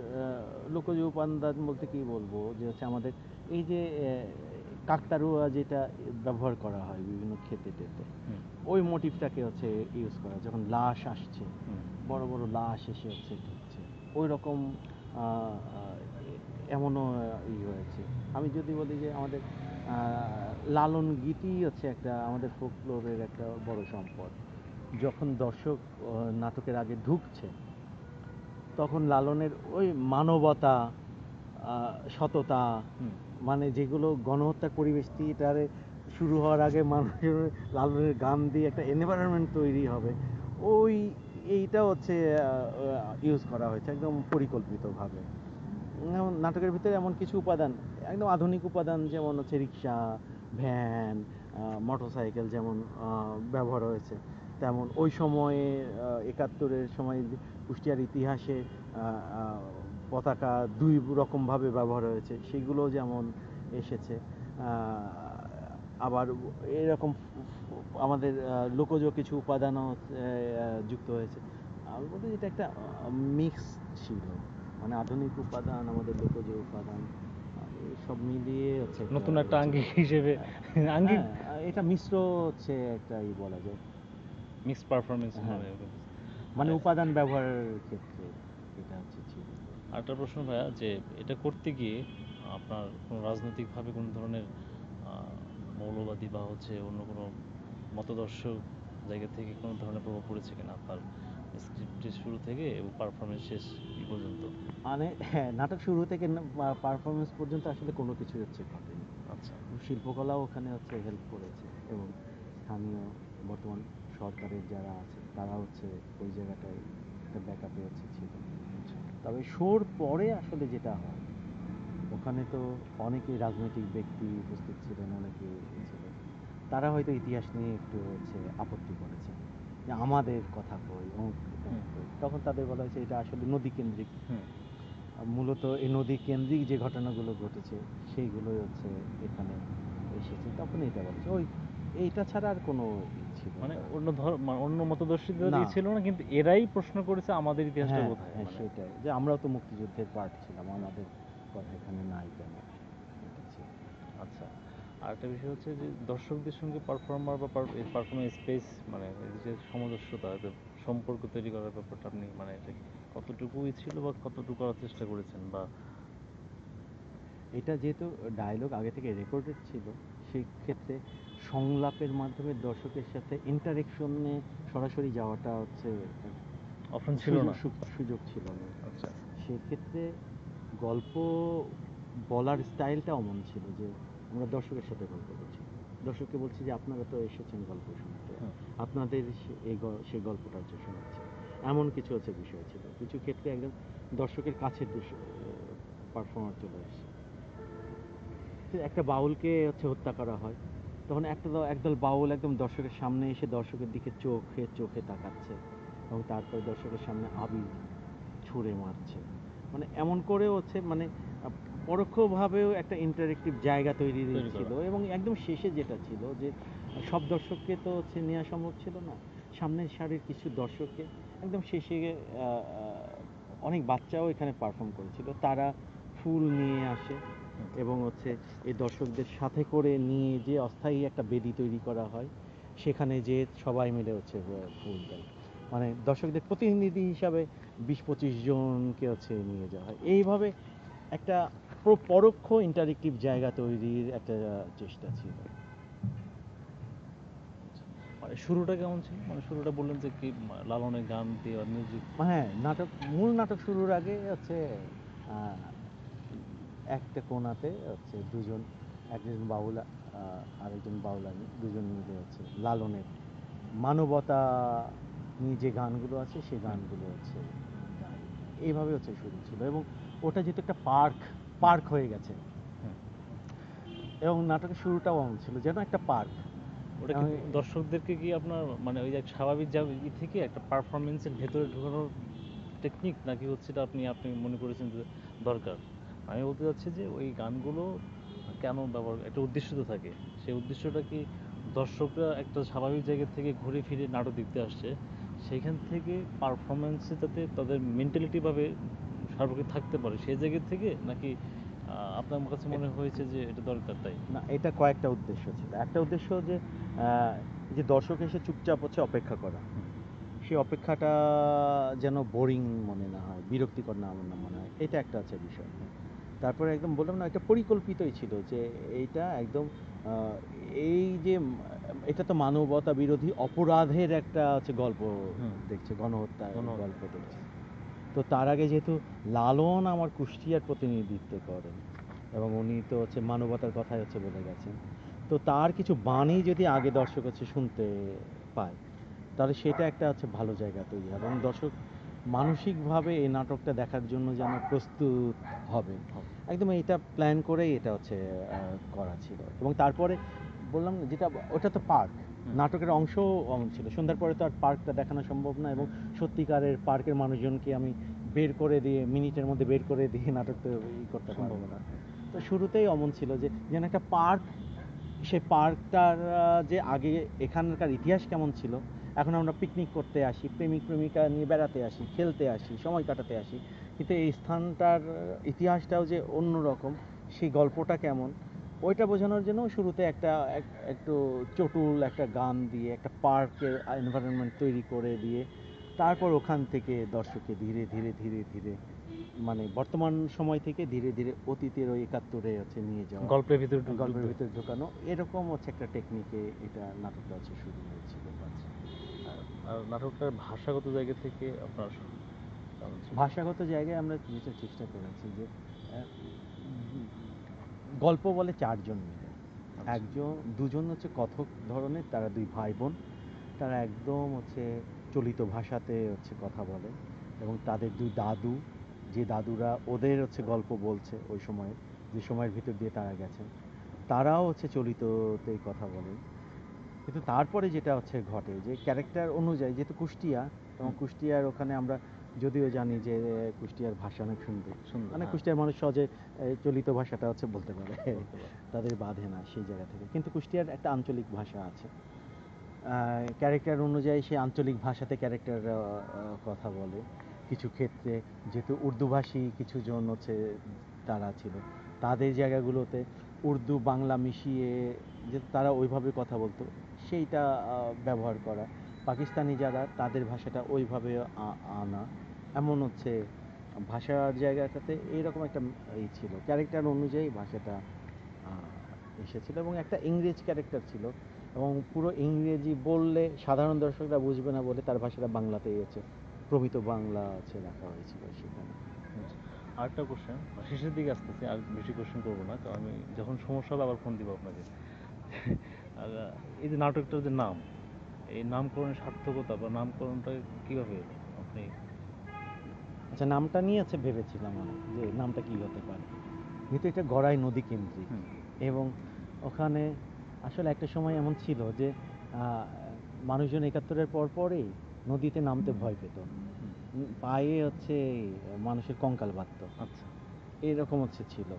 লোকজ উপাদান বলতে কি বলবো, যে হচ্ছে আমাদের এই যে কাকতাড়ুয়া যেটা ব্যবহার করা হয় বিভিন্ন ক্ষেতে টেতে, ওই মোটিভটাকে হচ্ছে ইউজ করা, যখন লাশ আসছে, বড় বড় লাশ এসে হচ্ছে ঢুকছে, ওই রকম এমনও হয়েছে। আমি যদি বলি যে আমাদের লালন গীতি হচ্ছে একটা আমাদের ফোকলোরের একটা বড় সম্পদ। যখন দর্শক নাটকের আগে ঢুকছে, তখন লালনের ওই মানবতা, সততা, মানে যেগুলো গণহত্যার পরিবেশ থিয়েটারে শুরু হওয়ার আগে মানুষের লালনের গান দিয়ে একটা এনভায়রনমেন্ট তৈরি হবে, ওই এইটা হচ্ছে ইউজ করা হয়েছে একদম পরিকল্পিতভাবে। যেমন নাটকের ভিতরে এমন কিছু উপাদান, একদম আধুনিক উপাদান, যেমন হচ্ছে রিক্সা, ভ্যান, মোটরসাইকেল যেমন ব্যবহার হয়েছে, তেমন ওই সময়ে 71-এর সময় কুষ্টিয়ার ইতিহাসে পতাকা দুই রকমভাবে ব্যবহার হয়েছে, সেগুলো যেমন এসেছে। আবার এরকম আমাদের লোকজ কিছু উপাদানও যুক্ত হয়েছে। আমি বলতে এটা একটা মিক্স ছিল, মানে আধুনিক উপাদান, আমাদের লোকজ উপাদান, সব মিলিয়ে হচ্ছে নতুন একটা হচ্ছে- আঙ্গিক হিসেবে আঙ্গিক হ্যাঁ, এটা মিশ্র হচ্ছে একটা বলা যায়। মিক্স পারফরমেন্স হ্যাঁ। মানে মানে আর- উপাদান ব্যবহারের ক্ষেত্রে এটা হচ্ছে ছিল। আরেকটা প্রশ্ন ভাইয়া, যে এটা করতে গিয়ে আপনার কোনো রাজনৈতিকভাবে কোনো ধরনের মৌলবাদী বা হচ্ছে অন্য কোনো মতাদর্শ জায়গা থেকে কোনো ধরনের প্রভাব পড়েছে কিনা আপনার স্ক্রিপ্টের শুরু থেকে এবং পারফরমেন্স শেষ এই পর্যন্ত? মানে হ্যাঁ, নাটক শুরু থেকে পারফরমেন্স পর্যন্ত আসলে কোনো কিছু হচ্ছে ঘটেনি। আচ্ছা। শিল্পকলাও ওখানে হচ্ছে হেল্প করেছে, এবং স্থানীয় বর্তমান সরকারের যারা আছে তারা হচ্ছে ওই জায়গাটায় একটা ব্যাকআপে হচ্ছে ছিল। তবে শোর পরে আসলে যেটা হয়, ওখানে তো অনেকেই রাজনৈতিক ব্যক্তি উপস্থিত ছিলেন, অনেকেই ছিল, তারা হয়তো ইতিহাস নিয়ে একটু হচ্ছে আপত্তি করেছে যে আমাদের কথা কই অমুক হুম। কই। তখন তাদের বলা হয়েছে এটা আসলে নদী কেন্দ্রিক, হুম। মূলত এই নদী কেন্দ্রিক যে ঘটনাগুলো ঘটেছে সেইগুলোই হচ্ছে এখানে এসেছে, তখন এটা বলেছে। এইটা ছাড়া আর কোনো ছিল মানে না। অন্য অন্য মতদর্শীদের না। ছিল না, কিন্তু এরাই প্রশ্ন করেছে আমাদের ইতিহাসটা হ্যাঁ, কোথায়, হ্যাঁ, মানে সেটাই, যে আমরাও তো মুক্তিযুদ্ধের পার্ট ছিলাম, আমাদের কথা এখানে নাই কেন, এটা ছিল। আচ্ছা। আর একটা বিষয় হচ্ছে যে দর্শকদের সঙ্গে পারফর্মার বা পারফরমেন্স স্পেস, মানে এই যে সামঞ্জস্যতা, যে সম্পর্ক তৈরি করার ব্যাপারটা, আপনি মানে এটা কতটুকুই ছিল বা কতটুকু করার চেষ্টা করেছেন, বা এটা যেহেতু ডায়লগ আগে থেকে রেকর্ডেড ছিল, সেই ক্ষেত্রে সংলাপের মাধ্যমে দর্শকের সাথে ইন্টারেকশনে সরাসরি যাওয়াটা হচ্ছে অপশন ছিল না? সুযোগ ছিল না। আচ্ছা। সেক্ষেত্রে গল্প বলার স্টাইলটা এমন ছিল যে আমরা দর্শকের সাথে গল্প করছি, দর্শককে বলছি যে আপনারা তো এসেছেন গল্প শুনতে, হুম। আপনাদের সেই গল্পটা হচ্ছে শোনাচ্ছে, এমন কিছু হচ্ছে বিষয় ছিল। কিছু ক্ষেত্রে একদম দর্শকের কাছে পারফর্মার চলে আসছে। তো একটা বাউলকে হচ্ছে হত্যা করা হয়, তখন একদল বাউল একদম দর্শকের সামনে এসে দর্শকের দিকে চোখে চোখে তাকাচ্ছে, এবং তারপরে দর্শকের সামনে আবির ছুঁড়ে মারছে। মানে এমন করেও হচ্ছে, মানে পরোক্ষভাবেও একটা ইন্টারেক্টিভ জায়গা তৈরি তৈরি ছিল। করা। এবং একদম শেষে যেটা ছিল যে সব দর্শককে তো হচ্ছে নেওয়া সম্ভব ছিল না, সামনের সারির কিছু দর্শককে একদম শেষে অনেক বাচ্চাও এখানে পারফর্ম করেছিল, তারা ফুল নিয়ে আসে, হুম। এবং হচ্ছে এই দর্শকদের সাথে করে নিয়ে যে অস্থায়ী একটা বেদি তৈরি করা হয়, সেখানে যে সবাই মিলে হচ্ছে ফুল দেয়, মানে দর্শকদের প্রতিনিধি হিসাবে 20-25 জনকে হচ্ছে নিয়ে যাওয়া হয়। এইভাবে একটা পরোক্ষ ইন্টারেক্টিভ জায়গা তৈরির একটা চেষ্টা ছিল। মানে শুরুটা কেমন ছিল? মানে শুরুটা বললেন যে কি লালনের গান দিয়ে আর মিউজিক। হ্যাঁ, মূল নাটক শুরুর আগে হচ্ছে আহ, একটা কোণাতে হচ্ছে দুজন, একজন বাউল আরেকজন বাউলানি, দুজন মিলে হচ্ছে লালনের মানবতা নিয়ে যে গানগুলো আছে সেই গানগুলো হচ্ছে গায়। এইভাবে হচ্ছে শুরু ছিল, এবং ওটা যেহেতু একটা পার্ক হয়ে গেছে, হুম। এবং নাটকের শুরুটাও এমন ছিল যেন একটা পার্ক। ওটা কি দর্শকদেরকে কি আপনার মানে ওই যে স্বাভাবিক যা ই থেকে একটা পারফরমেন্সের ভেতরে ঢোকানোর টেকনিক, নাকি হচ্ছে এটা আপনি আপনি মনে করেছেন যে দরকার? আমি বলতে চাচ্ছি যে ওই গানগুলো কেন ব্যবহার, একটা উদ্দেশ্য তো থাকে, সেই উদ্দেশ্যটা কি দর্শকরা একটা স্বাভাবিক জায়গা থেকে ঘুরে ফিরে নাটক দেখতে আসছে, সেইখান থেকে পারফরমেন্সে যাতে তাদের মেন্টালিটিভাবে সার্বক্ষণিক থাকতে পারে সেই জায়গা থেকে, নাকি আপনার কাছে মনে হয়েছে যে এটা দরকার তাই? না, এটা কয়েকটা উদ্দেশ্য ছিল। একটা উদ্দেশ্য যে যে দর্শক এসে চুপচাপ হচ্ছে অপেক্ষা করা, হুম। সেই অপেক্ষাটা যেন বোরিং মনে না হয়, বিরক্তিকর না মনে হয়, এটা একটা হচ্ছে বিষয়। তারপরে একদম বললাম না, এটা পরিকল্পিতই ছিল যে এইটা একদম আহ, এই যে এটা তো মানবতা বিরোধী অপরাধের একটা হচ্ছে গল্প হুম। দেখছে, গণহত্যার গণহত্যা। গল্প দেখছে। তো তার আগে যেহেতু লালন আমার কুষ্টিয়ার প্রতিনিধিত্ব করেন, এবং উনি তো হচ্ছে মানবতার কথাই হচ্ছে বলে গেছেন, তো তার কিছু বাণী যদি আগে দর্শক হচ্ছে শুনতে পায়, তাহলে সেটা একটা হচ্ছে ভালো জায়গা তৈরি হবে, এবং দর্শক মানসিকভাবে এই নাটকটা দেখার জন্য যেন প্রস্তুত হবে। হবে। একদম এটা প্ল্যান করেই এটা হচ্ছে করা ছিল। এবং তারপরে বললাম না, যেটা ওটা তো পার্ক, হুম। নাটকের অংশও অমন ছিল। সন্ধ্যার পরে তো আর পার্কটা দেখানো সম্ভব না, এবং সত্যিকারের পার্কের মানুষজনকে আমি বের করে দিয়ে, মিনিটের মধ্যে বের করে দিয়ে নাটক তো করতে সম্ভব পারবো না। না। তো শুরুতেই অমন ছিল যে যেন একটা পার্ক, সেই পার্কটার যে আগে এখানকার ইতিহাস কেমন ছিল, এখন আমরা পিকনিক করতে আসি, প্রেমিক প্রেমিকা নিয়ে বেড়াতে আসি, খেলতে আসি, সময় কাটাতে আসি, কিন্তু এই স্থানটার ইতিহাসটাও যে অন্য রকম, সেই গল্পটা কেমন ওইটা বোঝানোর জন্য শুরুতে একটু চটুল একটা গান দিয়ে একটা পার্কের এনভায়রনমেন্ট তৈরি করে দিয়ে তারপর ওখান থেকে দর্শককে ধীরে ধীরে ধীরে ধীরে মানে বর্তমান সময় থেকে ধীরে ধীরে অতীতের ওই ৭১-এ হচ্ছে নিয়ে যাওয়া, গল্পের ভিতরে গল্পের ভিতরে ঢোকানো, এরকম হচ্ছে একটা টেকনিকে এটা নাটকটা হচ্ছে শুরু হয়েছিল। আর নাটকটার ভাষাগত জায়গা থেকে আপনার কেমন ছিল? ভাষাগত জায়গায় আমরা যেটা চেষ্টা করেছি যে উম, গল্প বলে চারজন মিলে, দুজন হচ্ছে কথক ধরনের, তারা দুই ভাই বোন, তারা একদম হচ্ছে চলিত ভাষাতে হচ্ছে কথা বলে, এবং তাদের দুই দাদু, যে দাদুরা ওদের হচ্ছে গল্প বলছে ওই সময়ে, যে সময়ের ভিতর দিয়ে তারা গেছেন, তারাও হচ্ছে চলিততেই কথা বলেন। কিন্তু তারপরে যেটা হচ্ছে ঘটে যে ক্যারেক্টার অনুযায়ী, যেহেতু কুষ্টিয়া এবং কুষ্টিয়ার ওখানে আমরা যদিও জানি যে কুষ্টিয়ার ভাষা অনেক সুন্দর, সুন্দর, মানে হ্যাঁ। কুষ্টিয়ার মানুষ সহজে চলিত ভাষাটা হচ্ছে বলতে পারে, বলতে পারে। তাদের বাধে না সেই জায়গা থেকে, কিন্তু কুষ্টিয়ার একটা আঞ্চলিক ভাষা আছে, ক্যারেক্টার অনুযায়ী সেই আঞ্চলিক ভাষাতে ক্যারেক্টার কথা বলে। কিছু ক্ষেত্রে যেহেতু উর্দুভাষী কিছু জন হচ্ছে তারা ছিল, তাদের জায়গাগুলোতে উর্দু বাংলা মিশিয়ে যে তারা ওইভাবে কথা বলতো সেইটা ব্যবহার করা, পাকিস্তানি যারা তাদের ভাষাটা ওইভাবে আনা, এমন হচ্ছে ভাষার জায়গাটাতে এইরকম একটা ছিল, ক্যারেক্টার অনুযায়ী ভাষাটা এসেছিল, এবং একটা ইংরেজ ক্যারেক্টার ছিল, এবং পুরো ইংরেজি বললে সাধারণ দর্শকরা বুঝবে না বলে তার ভাষাটা বাংলাতেই আছে, প্রমিত বাংলা আছে রাখা হয়েছিল সেখানে। আচ্ছা, আরেকটা কোশ্চেন, শেষের দিকে আসতেছি, আর বেশি কোশ্চেন করবো না, কারণ আমি যখন সমস্যা হবে আবার ফোন দিব আপনাকে। আর এই যে নাটকটার যে নাম, এই নামকরণের সার্থকতা বা নামকরণটা কিভাবে এলো আপনি? আচ্ছা, নামটা নিয়ে আছে ভেবেছিলাম অনেক যে নামটা কি হতে পারে, যেহেতু এটা গড়াই নদী কেন্দ্রিক, হুম। এবং ওখানে আসলে একটা সময় এমন ছিল যে মানুষজন ৭১-এর পর পরই নদীতে নামতে ভয় পেত, পায়ে হচ্ছে মানুষের কঙ্কাল বাঁধত, আচ্ছা। এরকম হচ্ছে ছিল,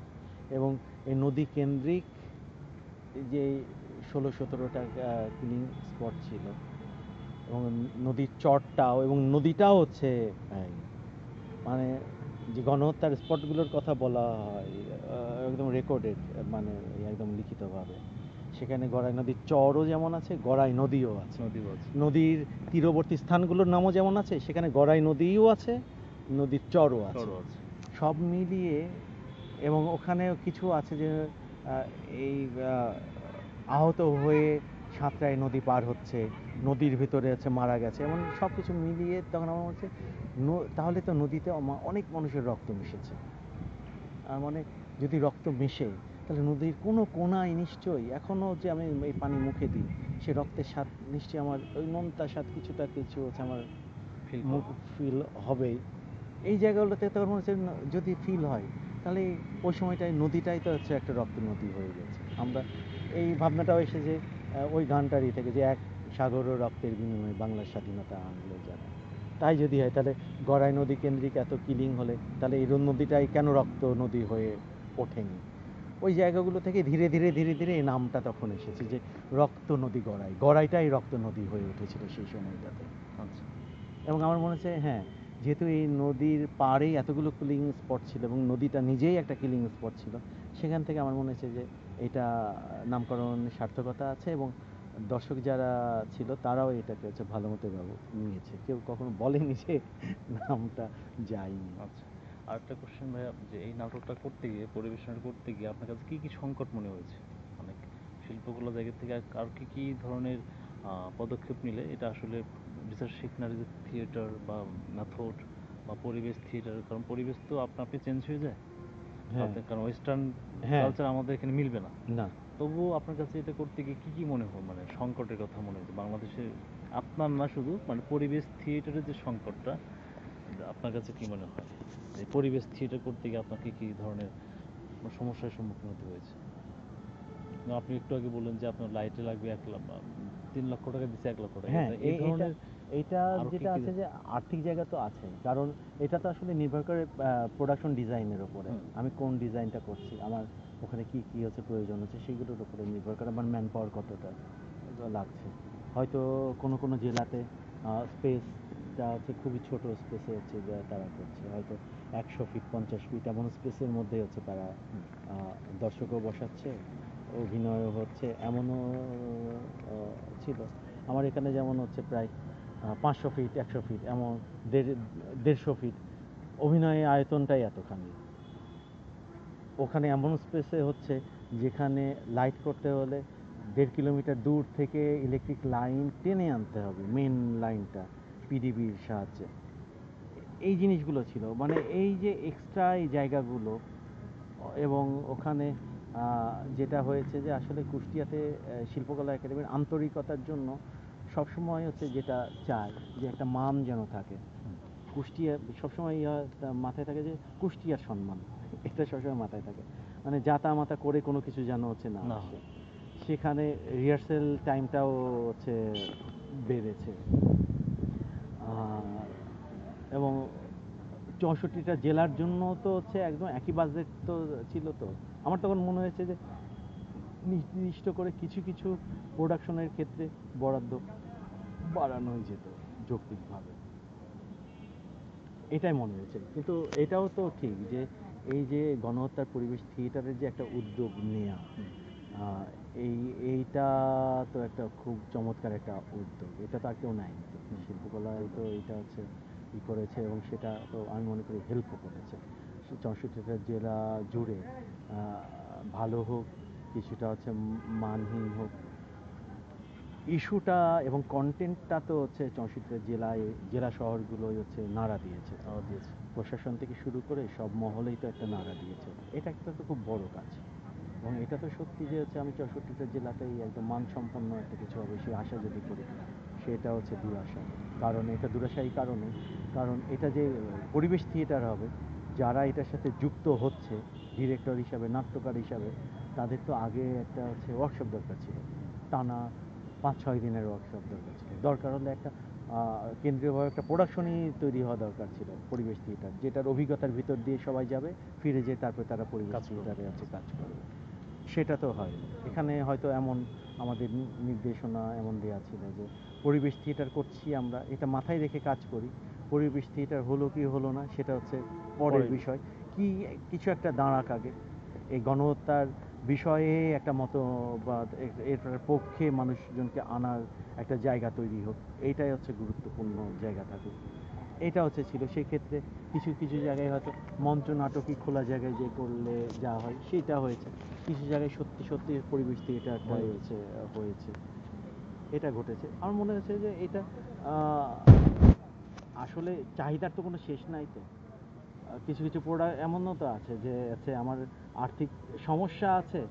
এবং এই নদী কেন্দ্রিক যে ১৬-১৭টা কিলিং স্পট ছিল, এবং নদীর চরটাও এবং নদীটাও হচ্ছে এই, মানে যে গণহত্যার স্পটগুলোর কথা বলা হয় একদম রেকর্ডেড, মানে একদম লিখিতভাবে, সেখানে গড়াই নদীর চরও যেমন আছে, গড়াই নদীও আছে, নদী বলছে। নদীর তীরবর্তী স্থানগুলোর নামও যেমন আছে, সেখানে গড়াই নদীও আছে, নদীর চরও আছে, চড়ও আছে। সব মিলিয়ে, এবং ওখানেও কিছু আছে যে এই আহত হয়ে সাঁতরায় নদী পার হচ্ছে, নদীর ভিতরে আছে মারা গেছে, এমন সব কিছু মিলিয়ে তখন আমার মনে হচ্ছে তাহলে তো নদীতে অনেক মানুষের রক্ত মিশেছে, আর মানে যদি রক্ত মেশে তাহলে নদীর কোনো কোনায় নিশ্চয়ই এখনও যে আমি এই পানি মুখে দিই, সে রক্তের স্বাদ নিশ্চয়ই আমার ওই নোনতা স্বাদ কিছুটা কিছু হচ্ছে আমার ফিল মুখ ফিল হবেই। এই জায়গাগুলোতে তো মনে হচ্ছে যদি ফিল হয় তাহলে ওই সময়টায় নদীটাই তো হচ্ছে একটা রক্ত নদী হয়ে গেছে। আমরা এই ভাবনাটাও এসে যে ওই গানটারই থেকে যে এক সাগর ও রক্তের বিনিময়ে বাংলার স্বাধীনতা আনলো যারা, তাই যদি হয় তাহলে গড়াই নদী কেন্দ্রিক এত কিলিং হলে তাহলে এই নদীটাই কেন রক্ত নদী হয়ে ওঠেনি। ওই জায়গাগুলো থেকে ধীরে ধীরে ধীরে ধীরে এই নামটা তখন এসেছে যে রক্ত নদী গড়াই, গড়াইটাই রক্ত নদী হয়ে উঠেছিল সেই সময়টাতে। আচ্ছা। এবং আমার মনে হচ্ছে হ্যাঁ, যেহেতু এই নদীর পাড়েই এতগুলো কিলিং স্পট ছিল এবং নদীটা নিজেই একটা কিলিং স্পট ছিল, সেখান থেকে আমার মনে হচ্ছে যে এটা নামকরণ সার্থকতা আছে, এবং দর্শক যারা ছিল তারাও এটাকে হচ্ছে ভালো মতো নিয়েছে, কেউ কখনো বলেনি যে নামটা যায়নি। আচ্ছা, আরেকটা কোশ্চেন ভাইয়া, যে এই নাটকটা করতে গিয়ে, পরিবেশনা করতে গিয়ে আপনার কাছে কী কী সংকট মনে হয়েছে? অনেক শিল্পকলা জায়গা থেকে আর কী কী ধরনের পদক্ষেপ নিলে এটা আসলে বিশেষ সিনারি থিয়েটার বা মেথড বা পরিবেশ থিয়েটার, কারণ পরিবেশ তো আপনি চেঞ্জ হয়ে যায়, হ্যাঁ, আপনি কারণ ওয়েস্টার্ন হ্যাঁ, কালচার আমাদের এখানে মিলবে না। না, তবুও আপনার কাছে এটা করতে গিয়ে কী কী মনে হয়, মানে সংকটের কথা মনে হয়েছে বাংলাদেশে? আপনার না শুধু, মানে পরিবেশ থিয়েটারের যে সংকটটা, আপনার কাছে কি মনে হয় এই পরিবেশ থিয়েটার করতে গিয়ে আপনার কী কী ধরনের সমস্যার সম্মুখীন হতে হয়েছে? না, আপনি একটু আগে বললেন যে আপনার লাইটে লাগবে ১ লাখ, ৩ লক্ষ টাকা দিচ্ছে ১ লক্ষ টাকা, হ্যাঁ, এই এইটা ধরনের এইটা আরও কী যেটা কী? আছে যে আর্থিক জায়গা তো আছেই, কারণ এটা তো আসলে নির্ভর করে প্রোডাকশন ডিজাইনের ওপরে, হুম। আমি কোন ডিজাইনটা করছি, আমার ওখানে কি কি হচ্ছে প্রয়োজন হচ্ছে সেগুলোর উপরে নির্ভর করে, আমার ম্যান পাওয়ার কতটা লাগছে। হয়তো কোনো কোনো জেলাতে স্পেস যেটা হচ্ছে খুবই ছোট স্পেসে হচ্ছে যে তারা করছে, হয়তো 100 ফিট 50 ফিট এমন স্পেসের মধ্যে হচ্ছে তারা দর্শকও বসাচ্ছে, অভিনয়ও হচ্ছে, এমনও ছিল। আমার এখানে যেমন হচ্ছে প্রায় 500 ফিট 100 ফিট এমন 150 ফিট, অভিনয়ের আয়তনটাই এতখানি। ওখানে এমন স্পেসে হচ্ছে যেখানে লাইট করতে হলে 1.5 কিলোমিটার দূর থেকে ইলেকট্রিক লাইন টেনে আনতে হবে, মেন লাইনটা পিডিবির সাহায্যে। এই জিনিসগুলো ছিল, মানে এই যে এক্সট্রা এই জায়গাগুলো। এবং ওখানে যেটা হয়েছে যে আসলে কুষ্টিয়াতে শিল্পকলা একাডেমির আন্তরিকতার জন্য সবসময় হচ্ছে যেটা চায় যে একটা মান যেন থাকে। কুষ্টিয়া সবসময় মাথায় থাকে যে কুষ্টিয়ার সম্মান, এটা সবসময় মাথায় থাকে, মানে জাতা মাতা করে কোনো কিছু যেন হচ্ছে না না আসে। সেখানে রিহার্সেল টাইমটাও হচ্ছে বেড়েছে। এবং 64টা জেলার জন্য তো হচ্ছে একদম একই বাজেট তো ছিল। তো আমার তখন মনে হয়েছে যে নির্দিষ্ট করে কিছু কিছু প্রোডাকশনের ক্ষেত্রে বরাদ্দ বাড়ানোই যেত যৌক্তিকভাবে, এটাই মনে হয়েছে। কিন্তু এটাও তো ঠিক যে এই যে গণহত্যার পরিবেশ থিয়েটারের যে একটা উদ্যোগ নেয়া, এইটা তো একটা খুব চমৎকার একটা উদ্যোগ। এটা তো আর কেউ নেয়নি। তো শিল্পকলায় তো এটা হচ্ছে ই করেছে, এবং সেটা তো আমি মনে করি হেল্পও করেছে 64টা জেলা জুড়ে। ভালো হোক, কিছুটা হচ্ছে মানহীন হোক, ইস্যুটা এবং কন্টেন্টটা তো হচ্ছে 64টা জেলায়, জেলা শহরগুলোই হচ্ছে নাড়া দিয়েছে। প্রশাসন থেকে শুরু করে সব মহলেই তো একটা নাড়া দিয়েছে। এটা একটা তো খুব বড় কাজ, এবং এটা তো সত্যি যে হচ্ছে আমি 64টা জেলাতেই একদম মানসম্পন্ন একটা কিছু হবে সেই আশা যদি করি, সেটা হচ্ছে দুরাশা। কারণ এটা দুরাশা এই কারণে, কারণ এটা যে পরিবেশ থিয়েটার হবে, যারা এটার সাথে যুক্ত হচ্ছে ডিরেক্টর হিসাবে, নাট্যকার হিসাবে, তাদের তো আগে একটা হচ্ছে ওয়ার্কশপ দরকার ছিল, টানা 5-6 দিনের ওয়ার্কশপ দরকার ছিল। দরকার হলে একটা কেন্দ্রীয়ভাবে একটা প্রোডাকশনই তৈরি হওয়া দরকার ছিল পরিবেশ থিয়েটার, যেটার অভিজ্ঞতার ভিতর দিয়ে সবাই যাবে, ফিরে যেয়ে তারপরে তারা পরিবেশ থিয়েটারে আছে কাজ করবে। সেটা তো হয়। এখানে হয়তো এমন আমাদের নির্দেশনা এমন দেওয়া ছিল যে পরিবেশ থিয়েটার করছি আমরা, এটা মাথায় রেখে কাজ করি। পরিবেশ থিয়েটার হলো কি হলো না সেটা হচ্ছে পরের বিষয়, কি কিছু একটা দাঁড়াক আগে। এই গণহত্যার বিষয়ে একটা মতবাদ, এটার পক্ষে মানুষজনকে আনার একটা জায়গা তৈরি হোক, এইটাই হচ্ছে গুরুত্বপূর্ণ জায়গা থাকুক। এটা হচ্ছে ছিল সেই ক্ষেত্রে কিছু কিছু জায়গায় হয়তো মঞ্চ নাটকই খোলা জায়গায় যে করলে যা হয় সেটা হয়েছে, কিছু জায়গায় সত্যি সত্যি পরিবেশ থিয়েটারটাই হয়েছে, এটা ঘটেছে। আমার মনে হচ্ছে যে এটা আসলে চাহিদার তো কোনো শেষ নাই। তো কিছু কিছু প্রোডাক্ট এমনও তো আছে যে হচ্ছে আমার আর্থিক সমস্যা আছে,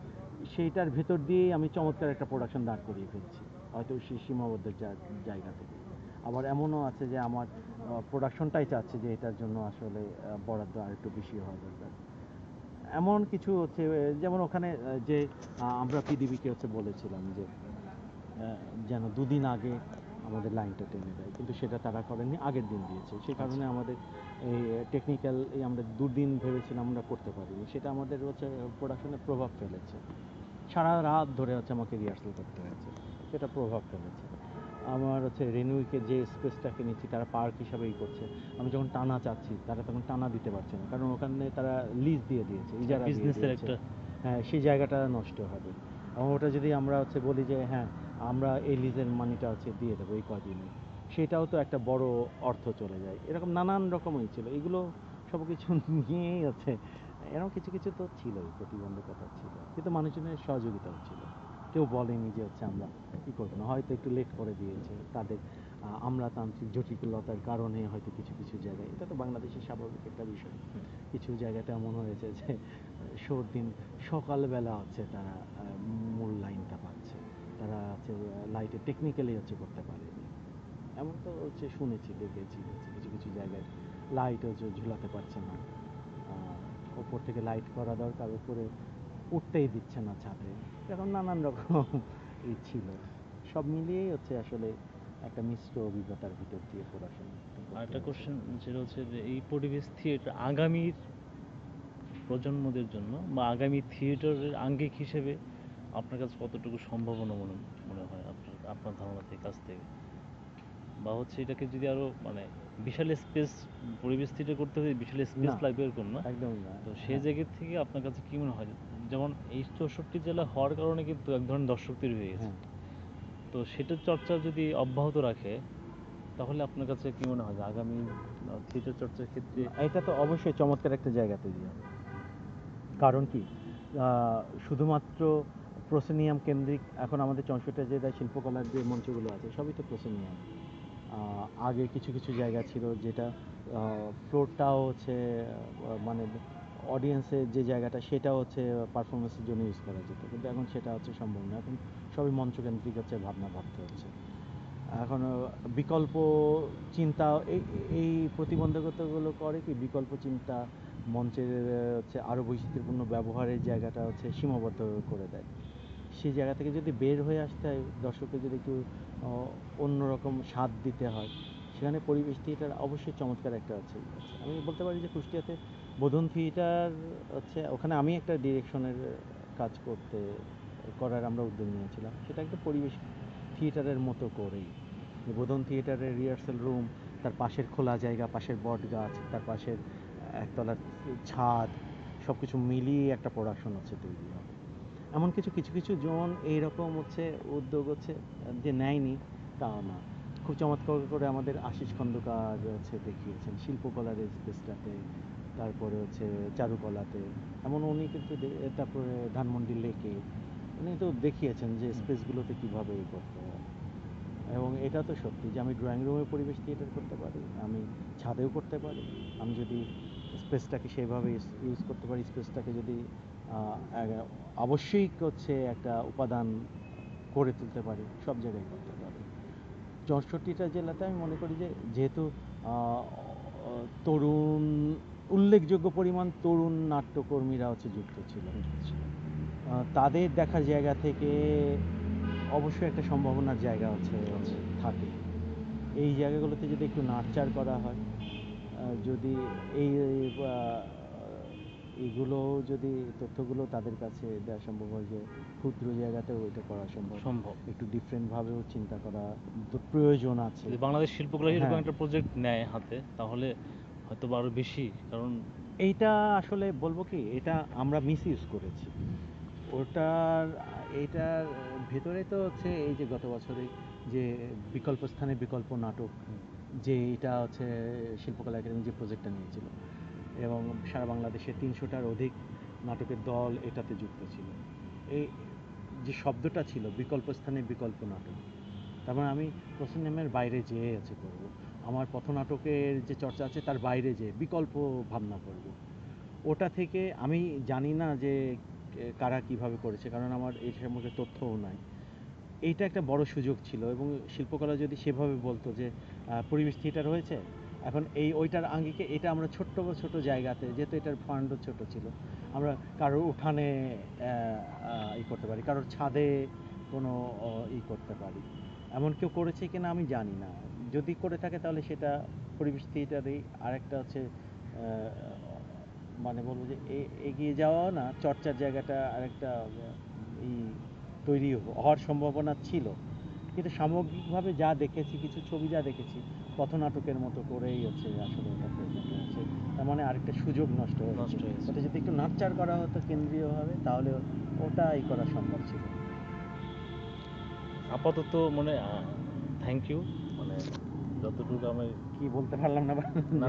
সেইটার ভেতর দিয়েই আমি চমৎকার একটা প্রোডাকশন দাঁড় করিয়ে ফেলছি, হয়তো সেই সীমাবদ্ধ জায়গা থেকে। আবার এমনও আছে যে আমার প্রোডাকশনটাই চাচ্ছে যে এটার জন্য আসলে বরাদ্দ আর একটু বেশি হওয়া দরকার। এমন কিছু হচ্ছে যেমন ওখানে যে আমরা পিডিবিকে হচ্ছে বলেছিলাম যে যেন 2 দিন আগে আমাদের লাইনটা টেনে দেয়, কিন্তু সেটা তারা করেনি, আগের দিন দিয়েছে। সেই কারণে আমাদের এই টেকনিক্যাল আমরা 2 দিন ভেবেছিলাম, আমরা করতে পারিনি। সেটা আমাদের হচ্ছে প্রোডাকশনে প্রভাব ফেলেছে। সারা রাত ধরে হচ্ছে আমাকে রিহার্সাল করতে হয়েছে, সেটা প্রভাব ফেলেছে। আমার হচ্ছে রেনুইকে যে স্পেসটাকে নিচ্ছি তারা পার্ক হিসাবেই করছে, আমি যখন টানা চাচ্ছি তারা তখন টানা দিতে পারছে না, কারণ ওখানে তারা লিজ দিয়ে দিয়েছে, ইজারা দিয়ে দিয়েছে। হ্যাঁ, সেই জায়গাটা নষ্ট হবে। এবং ওটা যদি আমরা হচ্ছে বলি যে হ্যাঁ আমরা এই লিজের মানিটা হচ্ছে দিয়ে দেবো এই কদিনে, সেটাও তো একটা বড় অর্থ চলে যায়। এরকম নানান রকমই ছিল, এগুলো সব কিছু নিয়েই হচ্ছে এরকম কিছু কিছু তো ছিলই, প্রতিবন্ধকতা ছিল, কিন্তু মানুষজনের সহযোগিতাও ছিল। কেউ বলেনি যে হচ্ছে আমরা কী করবো না, হয়তো একটু লেট করে দিয়েছে তাদের আমলাতান্ত্রিক জটিলতার কারণে হয়তো কিছু কিছু জায়গায়, এটা তো বাংলাদেশের স্বাভাবিক একটা বিষয়। কিছু জায়গাতে এমন হয়েছে যে শোর দিন সকালবেলা হচ্ছে তারা মূল লাইনটা পাচ্ছে, তারা হচ্ছে লাইটে টেকনিক্যালি হচ্ছে করতে পারেনি। এমন তো হচ্ছে শুনেছি, দেখেছি হচ্ছে কিছু কিছু জায়গায় লাইট হচ্ছে ঝুলাতে পারছে না, ওপর থেকে লাইট করা দরকার, উপরে উঠতেই দিচ্ছে না ছাদে, এরকম নানান রকম ই ছিল। সব মিলিয়েই হচ্ছে আসলে একটা মিশ্র অভিজ্ঞতার ভিতর দিয়ে পড়াশোনা। আরেকটা কোশ্চেন যেটা হচ্ছে যে এই পরিবেশ থিয়েটার আগামীর প্রজন্মদের জন্য বা আগামী থিয়েটারের আঙ্গিক হিসেবে আপনার কাছে কতটুকু সম্ভাবনা মনে মনে হয় আপনার আপনার ধারণা থেকে কাছ থেকে? বা হচ্ছে এটাকে যদি আরো মানে বিশাল স্পেস পরিবেশ থিয়েটার করতে হলে বিশাল স্পেস না। লাগবে এরকম না। একদমই না। তো সেই হ্যাঁ। জায়গা থেকে আপনার কাছে কি মনে হয়, যেমন এই 64 জেলা হওয়ার কারণে কিন্তু এক ধরনের দর্শক তৈরি হয়ে গেছে, হ্যাঁ। তো সেটার চর্চা যদি অব্যাহত রাখে তাহলে আপনার কাছে কি মনে হয় যে আগামী থিয়েটার চর্চার ক্ষেত্রে এটা তো অবশ্যই চমৎকার একটা জায়গা তৈরি হবে। কারণ কি শুধুমাত্র প্রসেনিয়াম কেন্দ্রিক এখন আমাদের 64টা জেলায় শিল্পকলার যে মঞ্চগুলো আছে সবই তো প্রসেনিয়াম। আগে কিছু কিছু জায়গা ছিল যেটা ফ্লোরটাও হচ্ছে মানে অডিয়েন্সের যে জায়গাটা সেটা হচ্ছে পারফরমেন্সের জন্য ইউজ করা যেত, কিন্তু এখন সেটা হচ্ছে সম্ভব না। এখন সবই মঞ্চকেন্দ্রিক হচ্ছে ভাবনা ভাবতে হচ্ছে। এখন বিকল্প চিন্তা এই এই প্রতিবন্ধকতাগুলো করে কি বিকল্প চিন্তা মঞ্চের হচ্ছে আরও বৈচিত্র্যপূর্ণ ব্যবহারের জায়গাটা হচ্ছে সীমাবদ্ধ করে দেয়। সেই জায়গা থেকে যদি বের হয়ে আসতে হয়, দর্শককে যদি একটু অন্যরকম স্বাদ দিতে হয়, সেখানে পরিবেশ থিয়েটার অবশ্যই চমৎকার একটা আছে। আমি বলতে পারি যে কুষ্টিয়াতে বোধন থিয়েটার হচ্ছে, ওখানে আমি একটা ডিরেকশনের কাজ করার আমরা উদ্যোগ নিয়েছিলাম। সেটা একটা পরিবেশ থিয়েটারের মতো করেই, যে বোধন থিয়েটারের রিহার্সাল রুম, তার পাশের খোলা জায়গা, পাশের বট গাছ, তার পাশের একতলার ছাদ, সব কিছু মিলিয়ে একটা প্রোডাকশন হচ্ছে তৈরি হবে। এমন কিছু কিছু কিছু জোন এইরকম হচ্ছে উদ্যোগ হচ্ছে যে নেয়নি তাও না, খুব চমৎকার করে আমাদের আশিস খন্দকার হচ্ছে দেখিয়েছেন শিল্পকলার এই স্পেসটাতে, তারপরে হচ্ছে চারুকলাতে। এমন উনি কিন্তু তারপরে ধানমন্ডি লেকে উনি তো দেখিয়েছেন যে স্পেসগুলোতে কীভাবে এই করতে হয়। এবং এটা তো সত্যি যে আমি ড্রয়িং রুমে পরিবেশ থিয়েটার করতে পারি, আমি ছাদেও করতে পারি, আমি যদি স্পেসটাকে সেইভাবে ইউজ করতে পারি, স্পেসটাকে যদি আবশ্যিক হচ্ছে একটা উপাদান করে তুলতে পারি, সব জায়গায় করতে পারি। 64টা জেলাতে আমি মনে করি যে যেহেতু তরুণ উল্লেখযোগ্য পরিমাণ তরুণ নাট্যকর্মীরা হচ্ছে যুক্ত ছিল, তাদের দেখার জায়গা থেকে অবশ্যই একটা সম্ভাবনার জায়গা হচ্ছে থাকে। এই জায়গাগুলোতে যদি একটু নাড়চাড় করা হয়, যদি এই এইগুলো যদি তথ্যগুলো তাদের কাছে দেওয়া সম্ভব হয় যে ক্ষুদ্র জায়গাতেও এটা করা সম্ভব, সম্ভব, একটু ডিফারেন্টভাবেও চিন্তা করা তো প্রয়োজন আছে। যদি বাংলাদেশ শিল্পকলা এরকম হ্যাঁ, একটা প্রজেক্ট নেয় হাতে তাহলে হয়তো বা আরো বেশি, কারণ এইটা আসলে বলবো কি এটা আমরা মিস ইউজ করেছি। ওটার এইটার ভেতরে তো হচ্ছে এই যে গত বছরে যে বিকল্প স্থানে বিকল্প নাটক, যে এটা হচ্ছে শিল্পকলা একাডেমি যে প্রজেক্টটা নিয়েছিল, এবং সারা বাংলাদেশে 300টার অধিক নাটকের দল এটাতে যুক্ত ছিল। এই যে শব্দটা ছিল বিকল্প স্থানে বিকল্প নাটক, তার মানে আমি প্রসেনজিমের বাইরে যেয়ে আছে করব, আমার পথনাটকের যে চর্চা আছে তার বাইরে যেয়ে বিকল্প ভাবনা করব। ওটা থেকে আমি জানি না যে কারা কিভাবে করেছে, কারণ আমার এই সম্পর্কে তথ্যও নাই। এইটা একটা বড় সুযোগ ছিল, এবং শিল্পকলা যদি সেভাবে বলতো যে পরিবেশ থিয়েটার হয়েছে, এখন এই ওইটার আঙ্গিকে এটা আমরা ছোট্ট ছোট জায়গাতে, যেহেতু এটার ফান্ডও ছোট ছিল, আমরা কারোর উঠানে ই করতে পারি, কারোর ছাদে কোনো ই করতে পারি। এমন কেউ করেছে কিনা আমি জানি না, যদি করে থাকে তাহলে সেটা পরিবেশ থিয়েটারেই আরেকটা হচ্ছে মানে বলবো যে এগিয়ে যাওয়াও না, চর্চার জায়গাটা আরেকটা এই তৈরি হওয়ার সম্ভাবনা ছিল। কিন্তু সামগ্রিকভাবে যা দেখেছি, কিছু ছবি যা দেখেছি, পথনাটকের মতো করেই হচ্ছে আসলে ওটা প্রেজেন্ট হয়েছে। তার মানে আরেকটা সুযোগ নষ্ট হয়েছে। ওটা যদি একটু নাড়চাড় করা হতো কেন্দ্রীয়ভাবে তাহলে ওটা ই করা সম্ভব ছিল। আপাতত মানে থ্যাংক ইউ, মানে যতটুকু আমি কি বলতে পারলাম না না